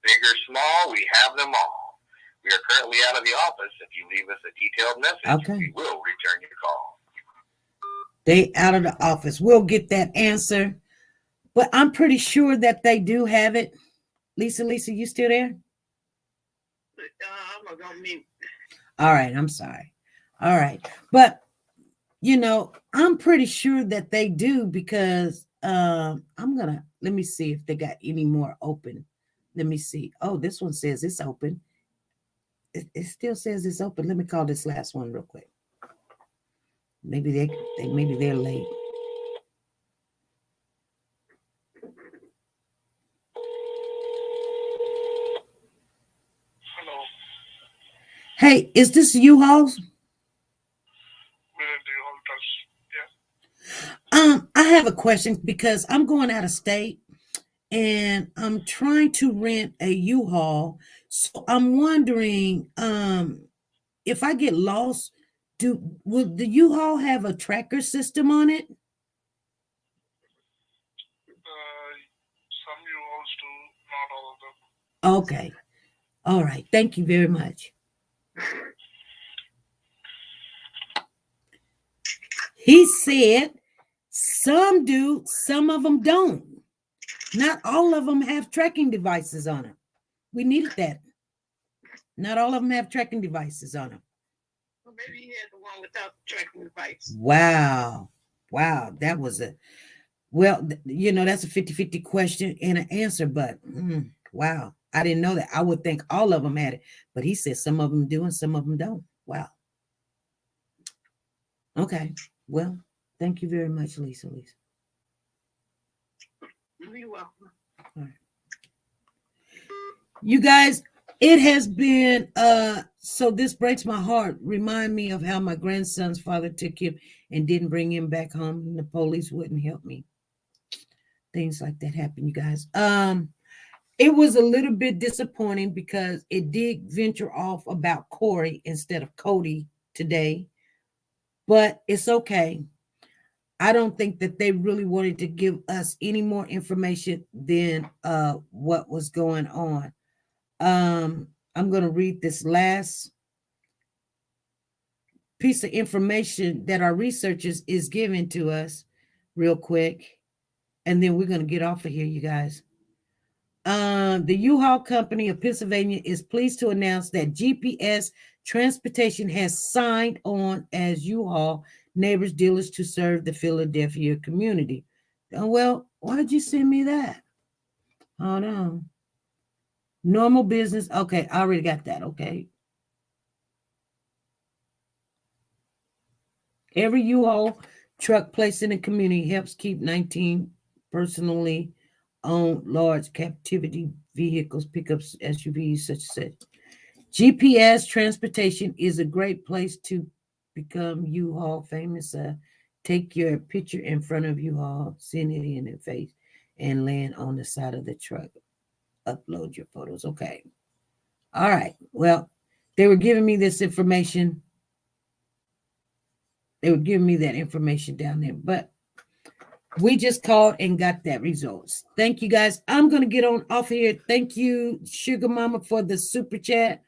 Big or small, we have them all. We are currently out of the office. If you leave us a detailed message, we will return your call. They out of the office. We'll get that answer, but I'm pretty sure that they do have it. Lisa, you still there? I'm gonna go mute. All right, I'm sorry. All right, but you know, I'm pretty sure that they do because let me see if they got any more open. Let me see. Oh, this one says it's open. It still says it's open. Let me call this last one real quick. Maybe they're late. Hello. Hey, is this U-Hauls? I have a question because I'm going out of state and I'm trying to rent a U-Haul. So I'm wondering, if I get lost, would the U-Haul have a tracker system on it? Some U-Hauls do, not all of them. Okay. All right. Thank you very much. He said some do, some of them don't. Not all of them have tracking devices on them. We needed that. Not all of them have tracking devices on them. Well, maybe he had the one without the tracking device. Wow. That was that's a 50-50 question and an answer, but wow. I didn't know that. I would think all of them had it, but he said some of them do and some of them don't. Wow. Okay. Well, thank you very much, Lisa. You're welcome. All right. You guys, it has been so this breaks my heart. Remind me of how my grandson's father took him and didn't bring him back home, and the police wouldn't help me. Things like that happen, you guys. It was a little bit disappointing because it did venture off about Cory instead of Cody today, but it's okay. I don't think that they really wanted to give us any more information than what was going on. I'm going to read this last piece of information that our researchers is giving to us real quick, and then we're going to get off of here, you guys. The U-Haul Company of Pennsylvania is pleased to announce that GPS Transportation has signed on as U-Haul Neighbors Dealers to serve the Philadelphia community. Well, why'd you send me that? Hold on. Normal business. Okay, I already got that. Okay. Every U-Haul truck placed in the community helps keep 19 personally owned large captivity vehicles, pickups, SUVs, such as such. GPS Transportation is a great place to become U-Haul famous. Take your picture in front of U-Haul, send it in their face, and land on the side of the truck. Upload your photos. Okay. All right. Well, they were giving me this information. They were giving me that information down there, but we just called and got that results. Thank you, guys. I'm going to get on off here. Thank you, Sugar Mama, for the super chat.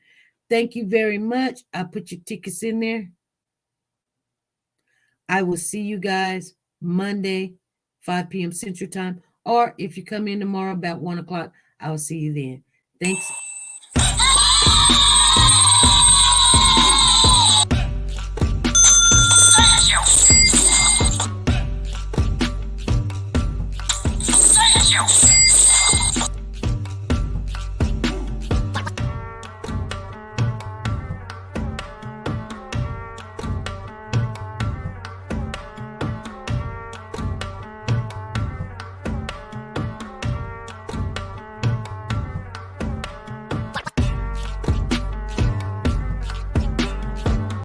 Thank you very much. I put your tickets in there. I will see you guys Monday, 5 p.m. Central Time. Or if you come in tomorrow about 1 o'clock, I'll see you then. Thanks.